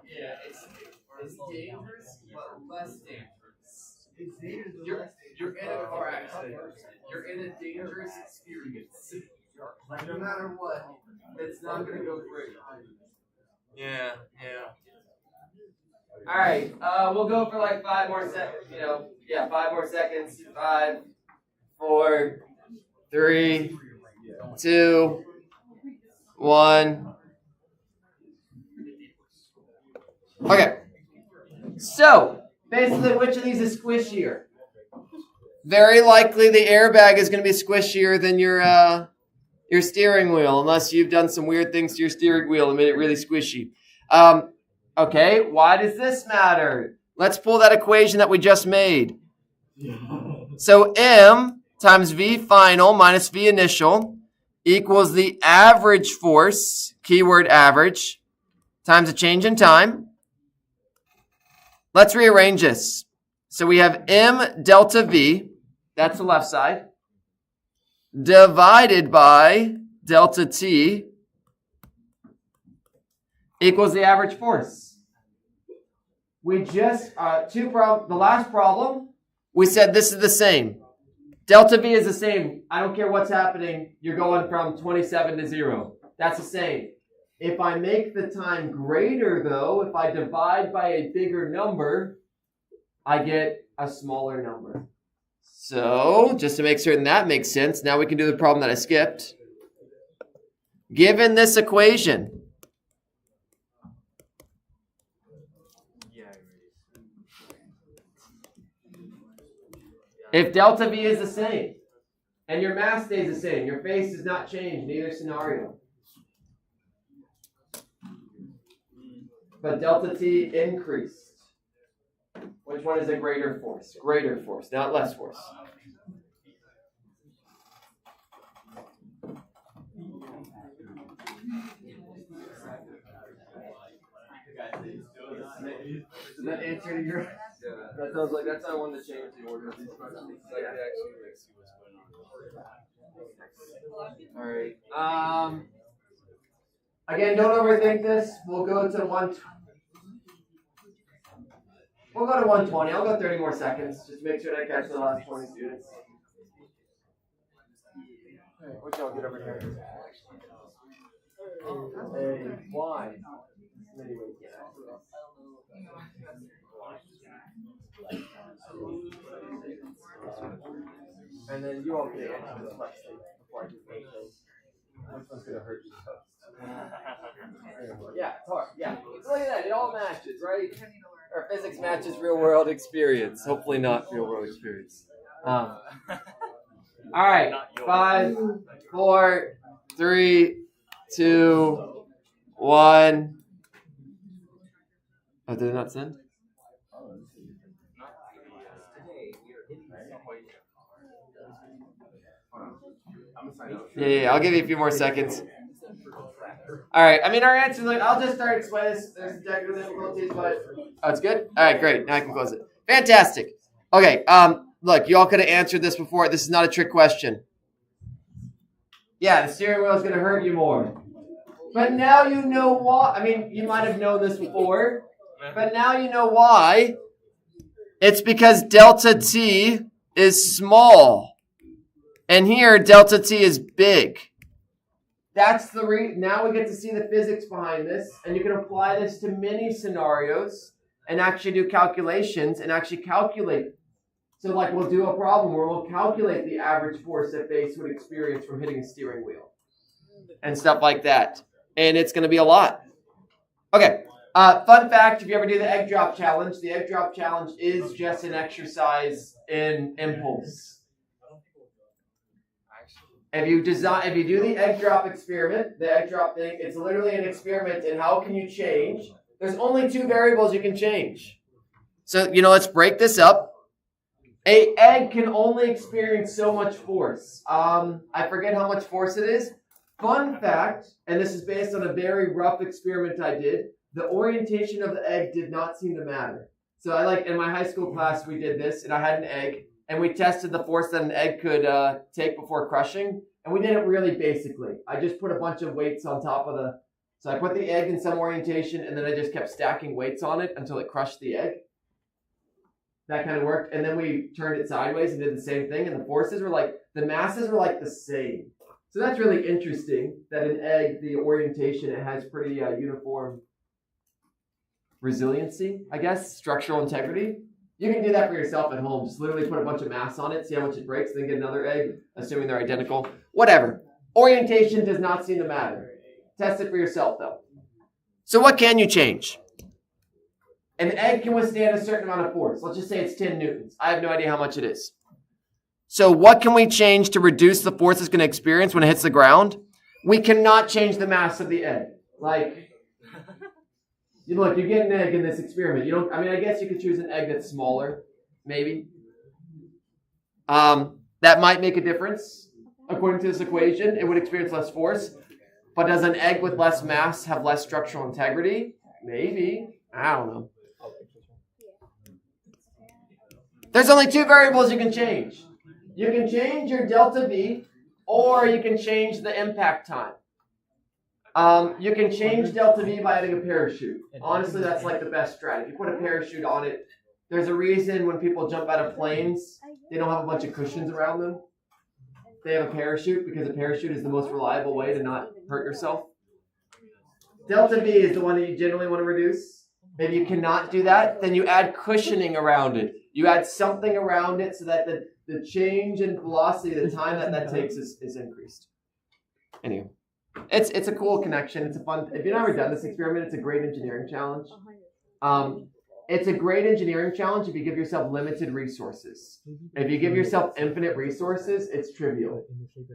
yeah, it's dangerous, but less dangerous. You're in a car accident. You're in a dangerous experience. Like, no matter what, it's not gonna go great. Yeah. All right, we'll go for like 5 more seconds. 5 more seconds. 5, 4, 3, 2, 1. Okay. So, basically, which of these is squishier? Very likely the airbag is going to be squishier than your steering wheel, unless you've done some weird things to your steering wheel and made it really squishy. Okay, why does this matter? Let's pull that equation that we just made. So M times V final minus V initial equals the average force, keyword average, times a change in time. Let's rearrange this. So we have M delta V, that's the left side, divided by delta T equals the average force. We just, the last problem, we said this is the same. Delta V is the same. I don't care what's happening. You're going from 27 to 0. That's the same. If I make the time greater, though, if I divide by a bigger number, I get a smaller number. So, just to make certain that makes sense, now we can do the problem that I skipped. Given this equation, if delta V is the same, and your mass stays the same, your face does not change in either scenario, but delta T increased, which one is a greater force? Greater force, not less force. Does that answer to your... That sounds like that's how I wanted to change the order of these questions. Alright. Again, don't overthink this. We'll go to 120. I'll go 30 more seconds. Just make sure that I catch the last 20 students. Alright, what y'all get over here? Hey, why? And then you all can answer this question before I do anything. Which one's going to hurt you first? Yeah, it's hard. Yeah. Look at that. It all matches, right? Our physics matches real world experience. Hopefully not real world experience. All right. 5, 4, 3, 2, 1. Oh, did it not send? Yeah, I'll give you a few more seconds. All right, I mean, our answers, I'll just start explaining this. There's some technical difficulties, but... Oh, it's good? All right, great. Now I can close it. Fantastic. Okay, look, you all could have answered this before. This is not a trick question. Yeah, the steering wheel is going to hurt you more. But now you know why. I mean, you might have known this before, but now you know why. It's because delta T is small. And here, delta T is big. That's the now we get to see the physics behind this, and you can apply this to many scenarios and actually do calculations and actually calculate. So like we'll do a problem where we'll calculate the average force that base would experience from hitting a steering wheel and stuff like that. And it's going to be a lot. Okay, fun fact, if you ever do the egg drop challenge, the egg drop challenge is just an exercise in impulse. If you do the egg drop experiment, the egg drop thing, it's literally an experiment in how can you change. There's only 2 variables you can change. So, let's break this up. An egg can only experience so much force. I forget how much force it is. Fun fact, and this is based on a very rough experiment I did, the orientation of the egg did not seem to matter. So in my high school class, we did this, and I had an egg. And we tested the force that an egg could take before crushing. And we did it really basically. I just put a bunch of weights on top of so I put the egg in some orientation, and then I just kept stacking weights on it until it crushed the egg. That kind of worked. And then we turned it sideways and did the same thing. And the forces were the masses were the same. So that's really interesting that an egg, the orientation, it has pretty uniform resiliency, I guess, structural integrity. You can do that for yourself at home. Just literally put a bunch of mass on it, see how much it breaks, then get another egg, assuming they're identical. Whatever. Orientation does not seem to matter. Test it for yourself, though. So what can you change? An egg can withstand a certain amount of force. Let's just say it's 10 newtons. I have no idea how much it is. So what can we change to reduce the force it's going to experience when it hits the ground? We cannot change the mass of the egg. Look, you get an egg in this experiment. I guess you could choose an egg that's smaller, maybe. That might make a difference. According to this equation, it would experience less force. But does an egg with less mass have less structural integrity? Maybe. I don't know. There's only 2 variables you can change. You can change your delta V, or you can change the impact time. You can change delta V by adding a parachute. Honestly, that's the best strategy. You put a parachute on it. There's a reason when people jump out of planes, they don't have a bunch of cushions around them. They have a parachute because a parachute is the most reliable way to not hurt yourself. Delta V is the one that you generally want to reduce. If you cannot do that, then you add cushioning around it. You add something around it so that the change in velocity, the time that takes is increased. Anyway. It's a cool connection. It's a fun. If you've never done this experiment, it's a great engineering challenge. It's a great engineering challenge if you give yourself limited resources. If you give yourself infinite resources, it's trivial.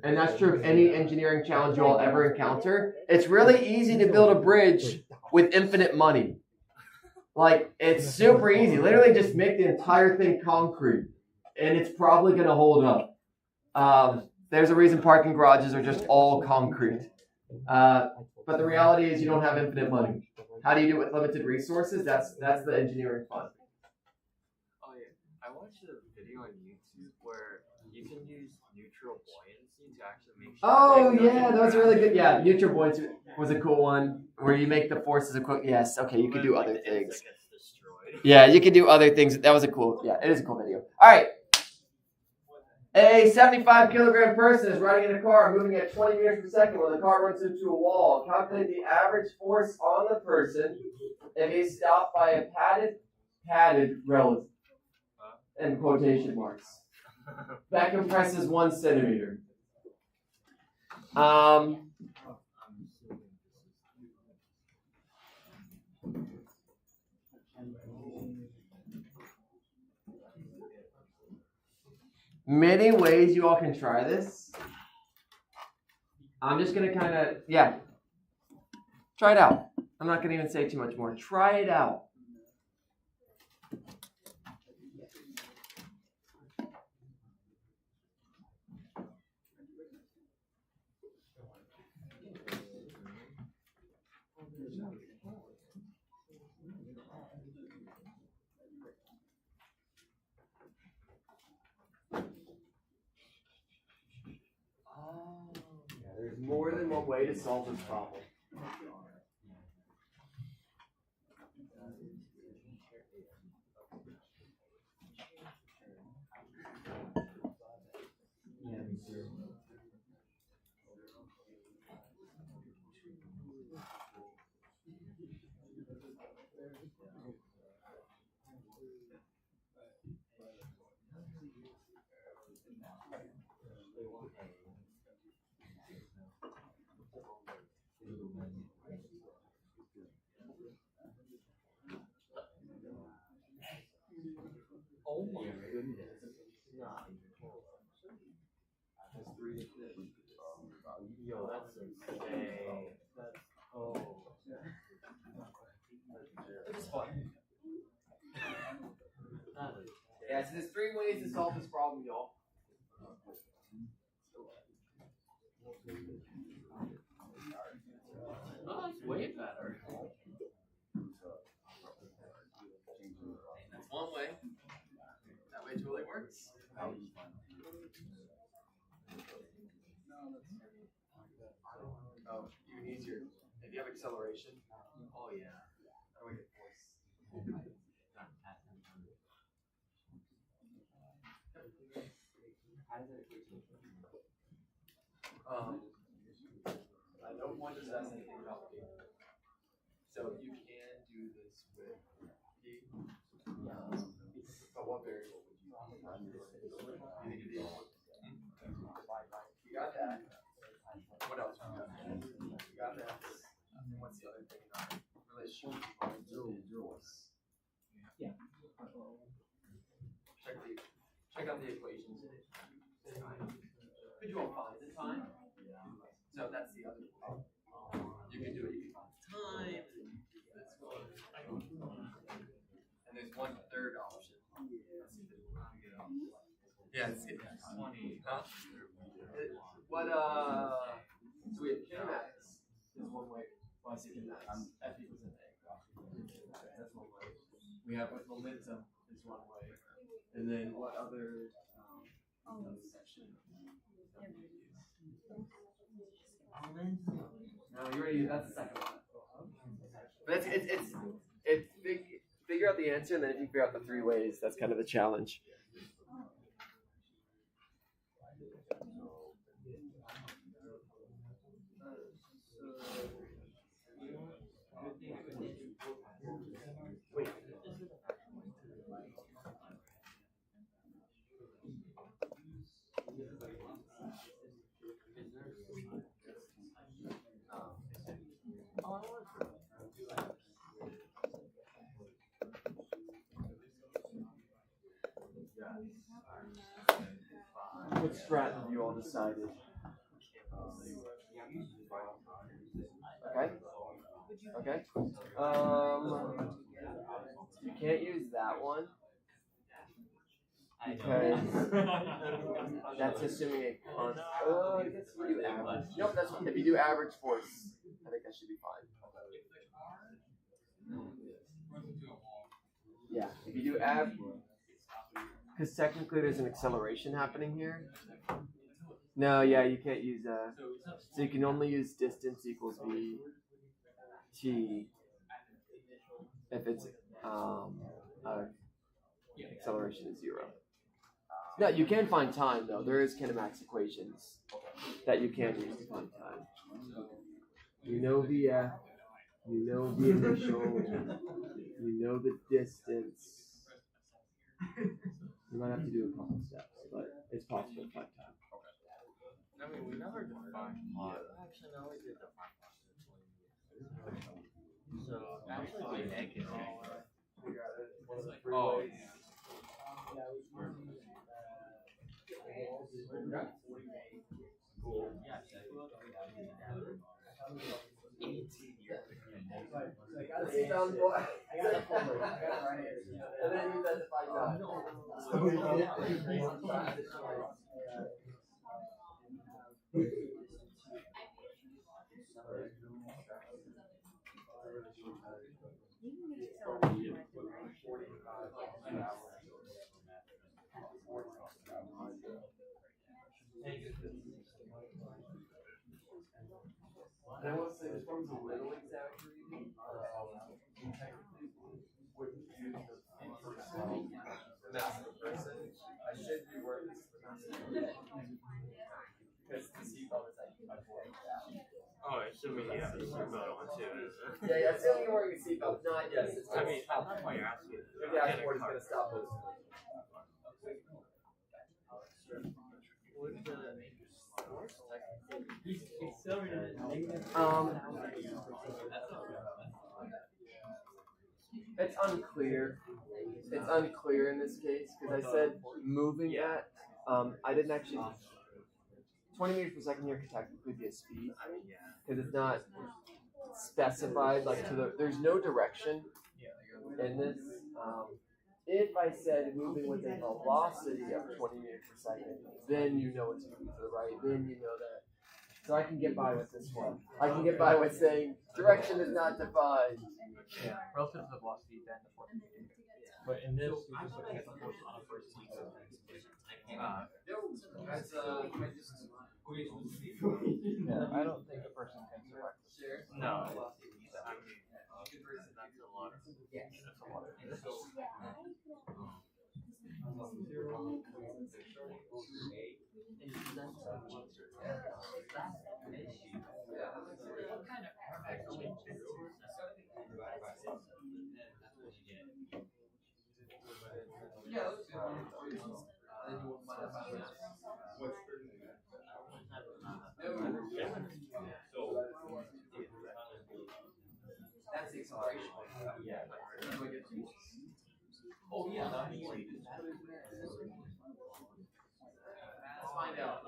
And that's true of any engineering challenge you'll ever encounter. It's really easy to build a bridge with infinite money. It's super easy. Literally just make the entire thing concrete, and it's probably going to hold up. There's a reason parking garages are just all concrete. But the reality is you don't have infinite money. How do you do it with limited resources? That's the engineering fun. Oh yeah, I watched a video on YouTube where you can use neutral buoyancy to actually make sure. Oh yeah, that was really good. Yeah, neutral buoyancy was a cool one where you make the forces equivalent. Yes, okay, you can do other things. Yeah, you can do other things. That was it is a cool video. All right. A 75-kilogram person is riding in a car moving at 20 meters per second when the car runs into a wall. Calculate the average force on the person if he's stopped by a padded relative. And quotation marks. That compresses 1 centimeter. Many ways you all can try this. I'm just going to try it out. I'm not going to even say too much more. Try it out. There's more than one way to solve this problem. Oh my goodness. Nah. Yo, that's insane. That's It's fun. that is Yeah, so there's 3 ways to solve this problem, y'all. oh, that's way better. That's one way. That way totally works. Oh, even easier. If you have acceleration. Oh yeah. How do I get force? I don't want to assess anything complicated. So you can do this with P. But what variable would you use? You think it'd be You got that. What else? You got that. And what's the other thing in our relationship? Yeah. Check out the equations. Could you all find the time? So that's the other way. You can do it. You can find time. Let's go. And there's one third option. Yeah, it's 20. Huh? What so we have kinematics is one way. Well, I say kinematics. F equals an A. That's one way. We have what momentum is one way. And then what other section? No, you already. That's the second one. But it's figure out the answer, and then if you figure out the 3 ways, that's kind of the challenge. Wait. What strat have you all decided? Okay. Okay. You can't use that one because that's assuming a constant. I guess you do average. Nope, that's if you do average force, I think that should be fine. Yeah, if you do because technically there's an acceleration happening here. No, yeah, you can't use so you can only use distance equals v t if it's acceleration is 0. No, you can find time though. There is kinematics equations that you can use to find time. You know the you know the initial, you know the distance. You might have to do a couple steps, but it's possible to find time. I mean, we never defined pod. Actually, no, we did define pod. So, actually, we negative. Oh, yeah. Sit down, boy. And then you said to find out. And I will say this one's a little exaggerated. Technically, wouldn't use the mass of the person. I should reword this because the seatbelt is like Oh, assuming you have a seatbelt on too, is it? yeah, assuming you're wearing a seatbelt. Not yes. It's I mean, that's why you're asking. the dashboard is going to stop us. It's unclear. it's unclear in this case because I said moving at I didn't actually 20 meters per second here could technically be a speed because it's not specified like to the there's no direction in this. If I said moving with a velocity of 20 meters per second, then you know it's moving to the right, then you know that. So I can get by with this one. I can get by with saying direction is not defined. Yeah, relative to the velocity, then the force. But in this, you're just looking at the force on a first T. Yeah, I don't think a person can survive this. No. That's the acceleration. Oh yeah. Let's find out.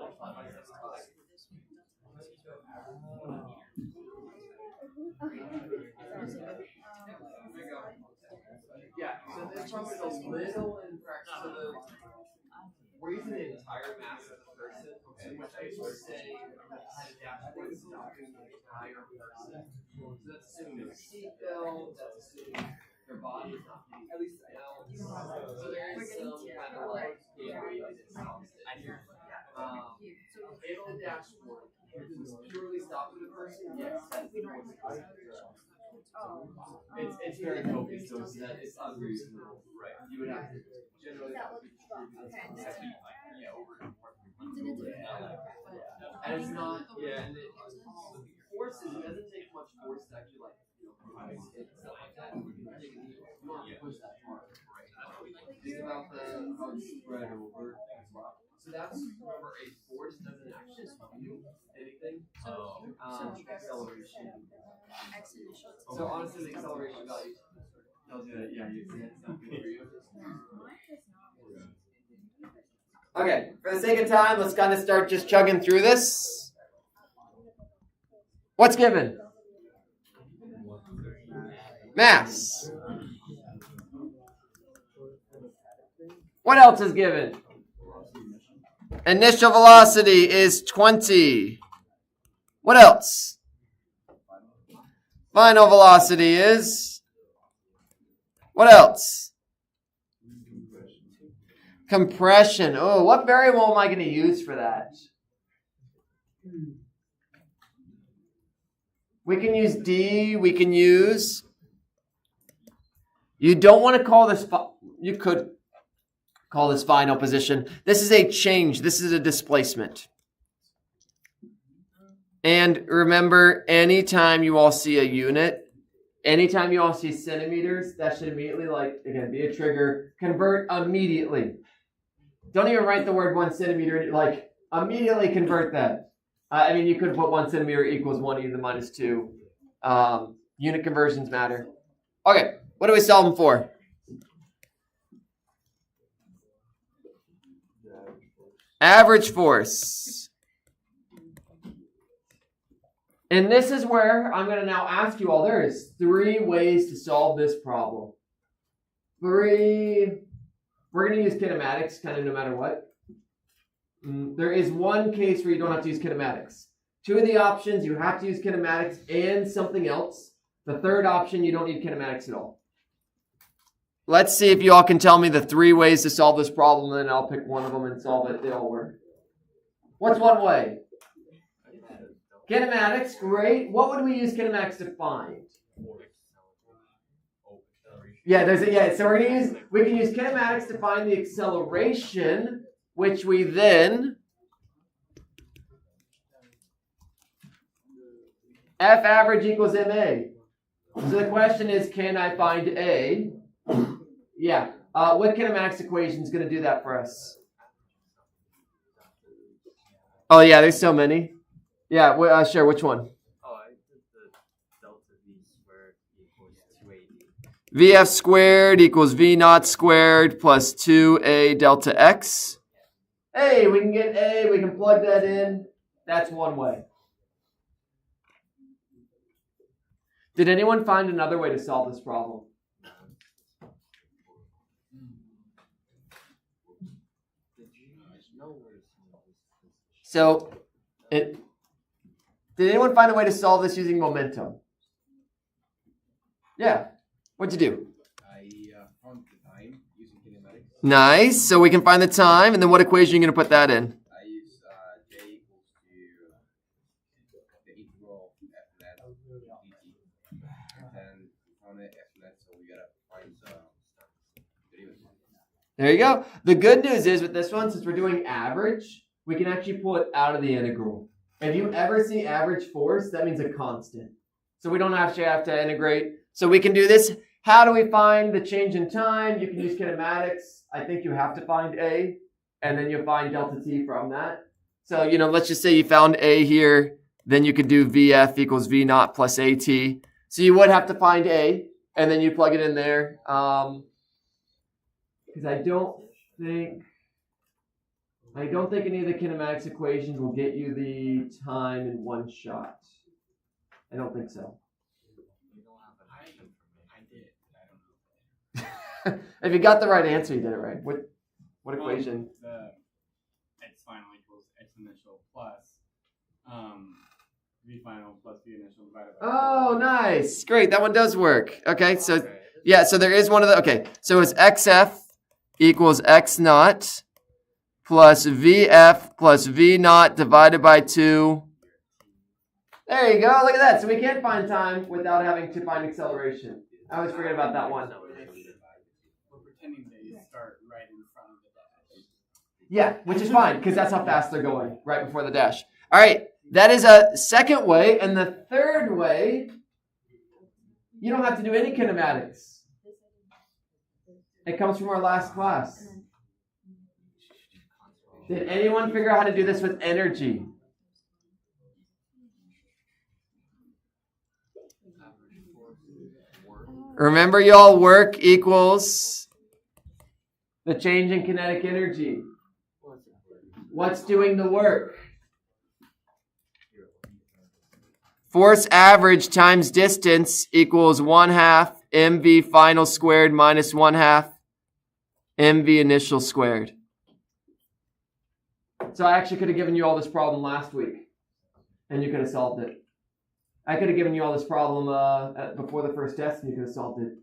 Yeah, so this one is a little incorrect. So we're using the entire mass of the person, in which case we're saying the dashboard is stopping the entire person. So that's assuming there's a seatbelt, that's assuming their body is not being at least held. So there is some kind of like if the dashboard was purely stopping the person, yes, that's the voice. It's very focused, so it's unreasonable. Right. You would have to generally have to and it's not, and forces, it doesn't take much force to actually like, and stuff like that. You don't have to push that far. Think about how it's spread over as well. So that's, remember, a force doesn't actually do anything. Acceleration. So honestly, the acceleration value tells you that, yeah, it's not good for you. Okay, for the sake of time, let's kind of start just chugging through this. What's given? Mass. What else is given? Initial velocity is 20. What else? Final velocity is? What else? Compression. Oh, what variable am I going to use for that? We can use D. We can use... You don't want to call this... You could call this final position. This is a change. This is a displacement. And remember, anytime you all see a unit, anytime you all see centimeters, that should immediately, like, again, be a trigger. Convert immediately. Don't even write the word 1 centimeter. Like, immediately convert that. I mean, you could put 1 centimeter equals 1 e to the minus 2. Unit conversions matter. Okay, what are we solving for? Average force. And this is where I'm going to now ask you all. There is 3 ways to solve this problem. 3. We're going to use kinematics kind of no matter what. There is 1 case where you don't have to use kinematics. 2 of the options, you have to use kinematics and something else. The 3rd option, you don't need kinematics at all. Let's see if you all can tell me the 3 ways to solve this problem, and then I'll pick one of them and solve it. They all work. What's 1 way? Kinematics, great. What would we use kinematics to find? Yeah, so we can use kinematics to find the acceleration, which we then F average equals MA. So the question is, can I find A? Yeah. What kinematics equation is going to do that for us? Oh yeah, there's so many. Yeah, sure. Which one? Oh, I did the delta V squared equals 280. VF squared equals V naught squared plus 2A delta X. Hey, we can get A, we can plug that in. That's one way. Did anyone find another way to solve this problem? So, did anyone find a way to solve this using momentum? Yeah. What'd you do? I found the time using kinematics. Nice. So we can find the time, and then what equation are you going to put that in? I use J equals to the integral f net dt. And we found it f net, so we gotta find the derivative. There you go. The good news is with this one, since we're doing average, we can actually pull it out of the integral. If you ever see average force, that means a constant. So we don't actually have to integrate. So we can do this. How do we find the change in time? You can use kinematics. I think you have to find A, and then you find delta T from that. So, let's just say you found A here. Then you could do VF equals V naught plus AT. So you would have to find A, and then you plug it in there. Because I don't think any of the kinematics equations will get you the time in one shot. I don't think so. If you got the right answer, you did it right. What equation? The x final equals x initial plus v final plus v initial divided by. Oh, nice. Great. That one does work. Okay. So, yeah. So there is one of the. Okay. So it's xf equals x naught plus vf plus v naught divided by 2. There you go. Look at that. So we can't find time without having to find acceleration. I always forget about that one. We're pretending they start right in front of the dash. Yeah, which is fine because that's how fast they're going, right before the dash. All right, that is a second way. And the third way, you don't have to do any kinematics. It comes from our last class. Did anyone figure out how to do this with energy? Remember, y'all, work equals the change in kinetic energy. What's doing the work? Force average times distance equals 1/2 mv final squared minus 1/2 mv initial squared. So I actually could have given you all this problem last week, and you could have solved it. I could have given you all this problem before the first test, and you could have solved it.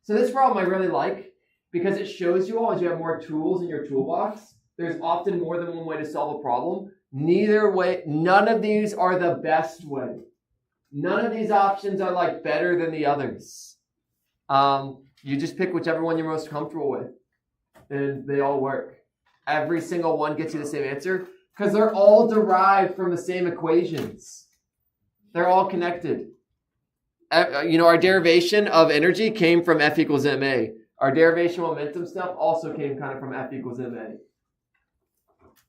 So this problem I really like because it shows you all as you have more tools in your toolbox, there's often more than one way to solve a problem. None of these are the best way. None of these options are like better than the others. You just pick whichever one you're most comfortable with, and they all work. Every single one gets you the same answer because they're all derived from the same equations. They're all connected. Our derivation of energy came from F equals ma. Our derivation momentum stuff also came kind of from F equals ma.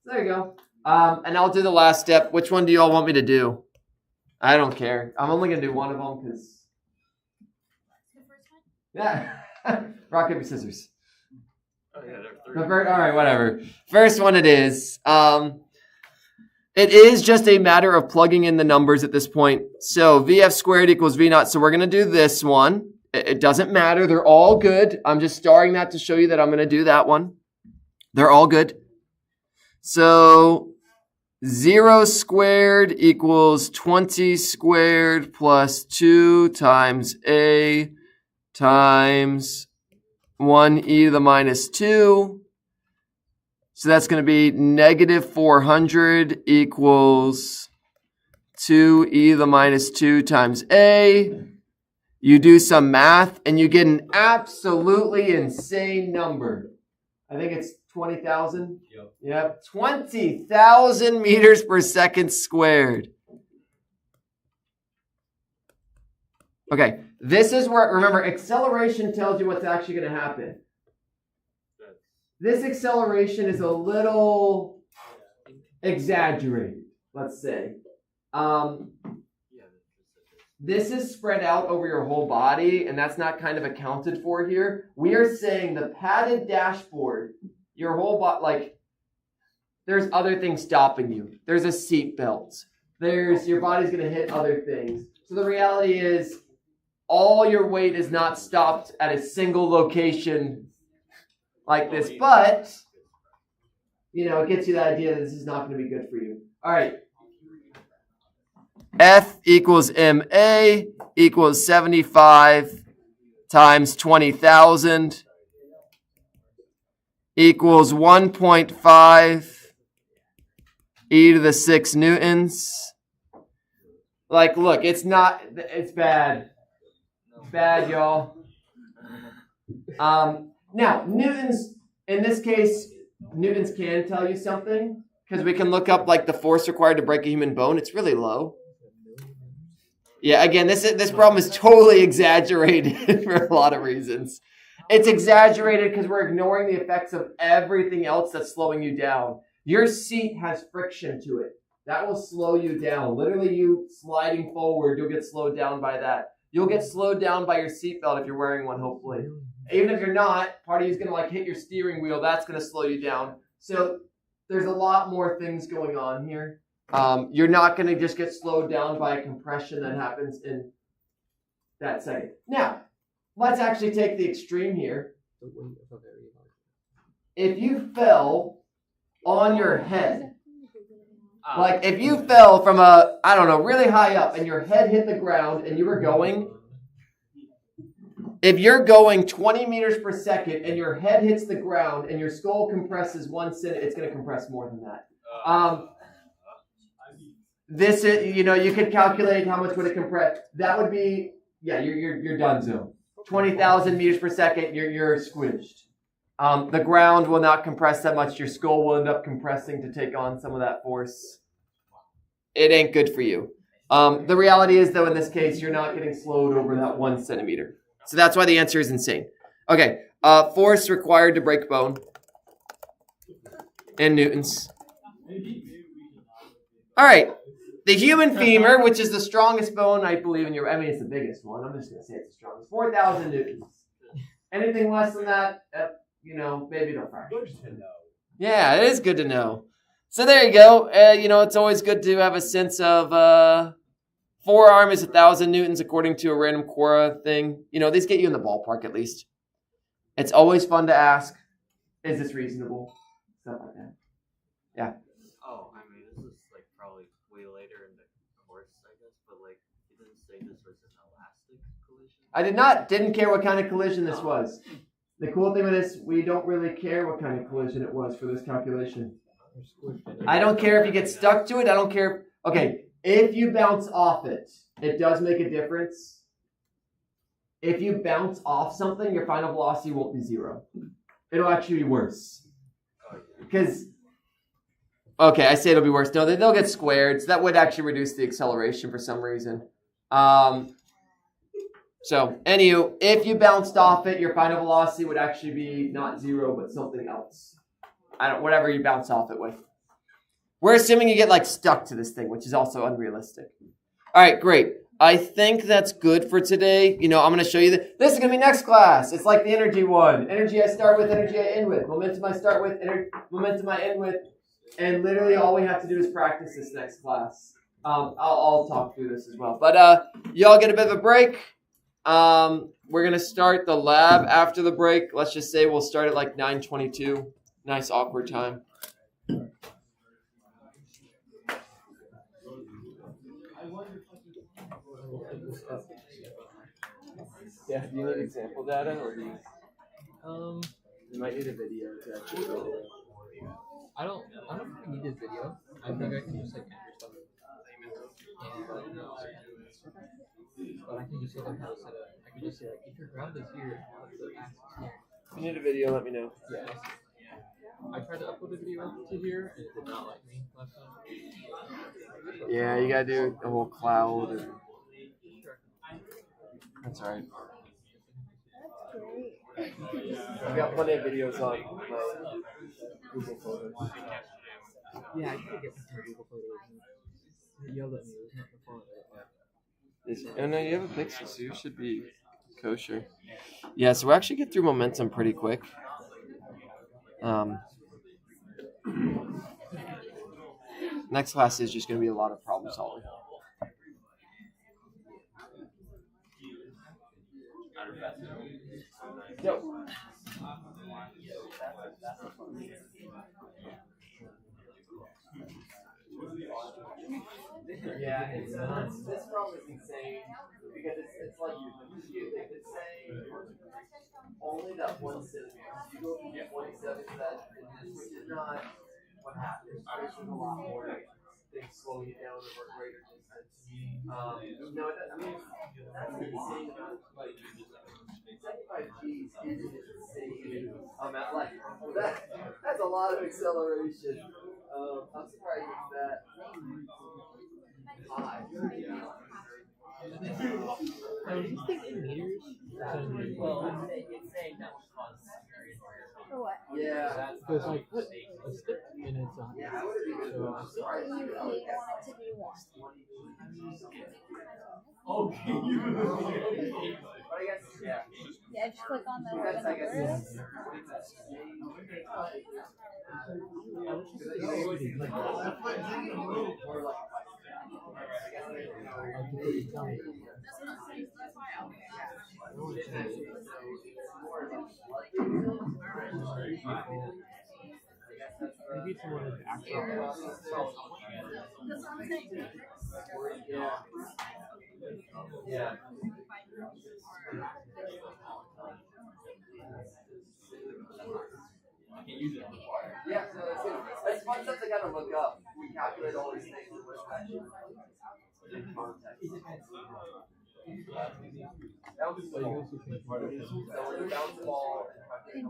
There you go. And I'll do the last step. Which one do you all want me to do? I don't care. I'm only going to do one of them because... Yeah. Rock, paper, scissors. Oh, yeah, there are 3. All right, whatever. First one it is. It is just a matter of plugging in the numbers at this point. So VF squared equals V naught. So we're going to do this one. It doesn't matter. They're all good. I'm just starring that to show you that I'm going to do that one. They're all good. So 0 squared equals 20 squared plus 2 times A times 1e to the minus 2. So that's going to be negative 400 equals 2e to the minus 2 times A. You do some math and you get an absolutely insane number. I think it's 20,000. Yep. 20,000 meters per second squared. Okay. This is where, remember, acceleration tells you what's actually going to happen. This acceleration is a little exaggerated, let's say. this is spread out over your whole body, and that's not kind of accounted for here. We are saying the padded dashboard, your whole body, like, there's other things stopping you. There's a seat belt. There's, your body's going to hit other things. So the reality is, all your weight is not stopped at a single location like this, but, you know, it gets you the idea that this is not going to be good for you. All right. F equals MA equals 75 times 20,000 equals 1.5 e to the 6 newtons. Like, look, it's not, it's bad. It's bad, y'all. Now, newtons, in this case, newtons can tell you something, because we can look up, like, the force required to break a human bone. It's really low. Yeah, again, this problem is totally exaggerated for a lot of reasons. It's exaggerated because we're ignoring the effects of everything else that's slowing you down. Your seat has friction to it. That will slow you down. Literally, you sliding forward, you'll get slowed down by that. You'll get slowed down by your seatbelt if you're wearing one, hopefully. Even if you're not, part of you is going to like hit your steering wheel. That's going to slow you down. So there's a lot more things going on here. You're not going to just get slowed down by a compression that happens in that second. Now, let's actually take the extreme here. If you fell on your head, like if you fell from a, I don't know, really high up and your head hit the ground and you were going, if you're going 20 meters per second and your head hits the ground and your skull compresses 1 centimeter, it's going to compress more than that. This is, you know, you could calculate how much would it compress. That would be, yeah, you're done zone. 20,000 meters per second, you're squished. The ground will not compress that much. Your skull will end up compressing to take on some of that force. It ain't good for you. The reality is, though, in this case, you're not getting slowed over that 1 centimeter. So that's why the answer is insane. Okay, force required to break bone in newtons. All right. The human femur, which is the strongest bone, I believe, in your, I mean, it's the biggest one. I'm just going to say it's the strongest. 4,000 newtons. Anything less than that, you know, maybe don't fracture. Yeah, it is good to know. So there you go. You know, it's always good to have a sense of forearm is 1,000 newtons according to a random Quora thing. You know, these get you in the ballpark at least. It's always fun to ask, is this reasonable? Stuff like that. Yeah. Oh, I mean, this is like probably way later in the course, I guess, but like, you didn't say this was an elastic collision? I didn't care what kind of collision this was. The cool thing with this, we don't really care what kind of collision it was for this calculation. I don't care if you get stuck to it. I don't care. Okay, if you bounce off it, it does make a difference. If you bounce off something, your final velocity won't be 0. It'll actually be worse. Because, okay, I say it'll be worse. No, they'll get squared. So that would actually reduce the acceleration for some reason. So, anywho, if you bounced off it, your final velocity would actually be not 0, but something else. Whatever you bounce off it with. We're assuming you get like stuck to this thing, which is also unrealistic. All right, great. I think that's good for today. You know, I'm going to show you this is going to be next class. It's like the energy one. Energy I start with, energy I end with. Momentum I start with, momentum I end with. And literally all we have to do is practice this next class. I'll talk through this as well. But y'all get a bit of a break. We're going to start the lab after the break. Let's just say we'll start at like 9:22. Nice awkward time. Yeah, do you need example data or do you? You might need a video to actually go. I don't think I need this video. I think I can just like enter stuff. But I can just say like how to set up. I can just say like if your ground is here, the axis here. If you need a video, let me know. Yeah. I tried to upload a video to here and it did not like me last time. Yeah, you gotta do the whole cloud. And... That's alright. I've got plenty of videos on my Google Photos. Yeah, I could get some Google Photos. He yelled at me. It was not the phone. Oh no, you have a pixel, so you should be kosher. Yeah, so we'll actually get through momentum pretty quick. Next class is just going to be a lot of problem solving. Yep. Yeah, this problem is insane because it's like it's saying only that 1 centimeter. You go from 27 to that, which is not what happens. There's a lot more things slowing you down over a greater distance. No, I mean that's the insane amount. Like 75 G's is an insane amount. Like that's a lot of acceleration. I'm surprised it's that high. These things in meters? It's saying that would cause For what? yeah. Because I put a stick in its on. Yeah, I would have So I'm surprised You you want it to be what? Okay. But I guess yeah. Yeah, just click on the That's I guess number. maybe it's more like actual. Yeah. Yeah, so it's fun stuff to kind of look up. We calculate all these things and what's actually in context. That was so cool. So when you bounce the ball and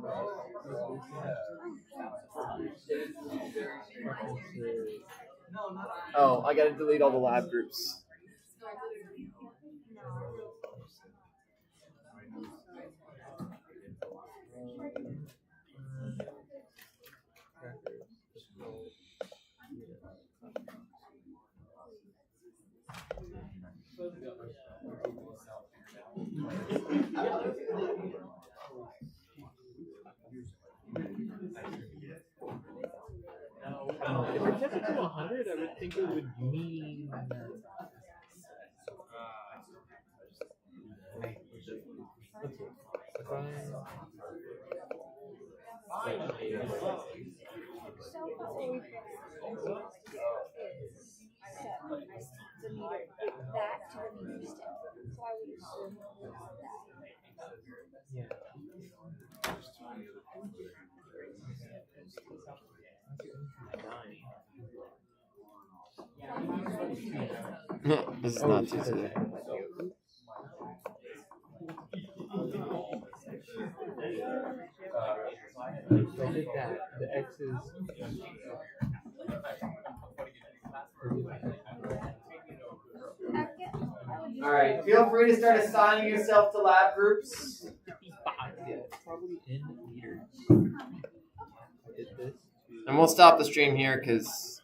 oh, I gotta delete all the lab groups. If it kept it to 100, I would think it would mean. The meter, that to the meter stick. So I would assume that. Yeah. This is not too today. So I did that. The X is. All right, feel free to start assigning yourself to lab groups. It's probably in meters. And we'll stop the stream here because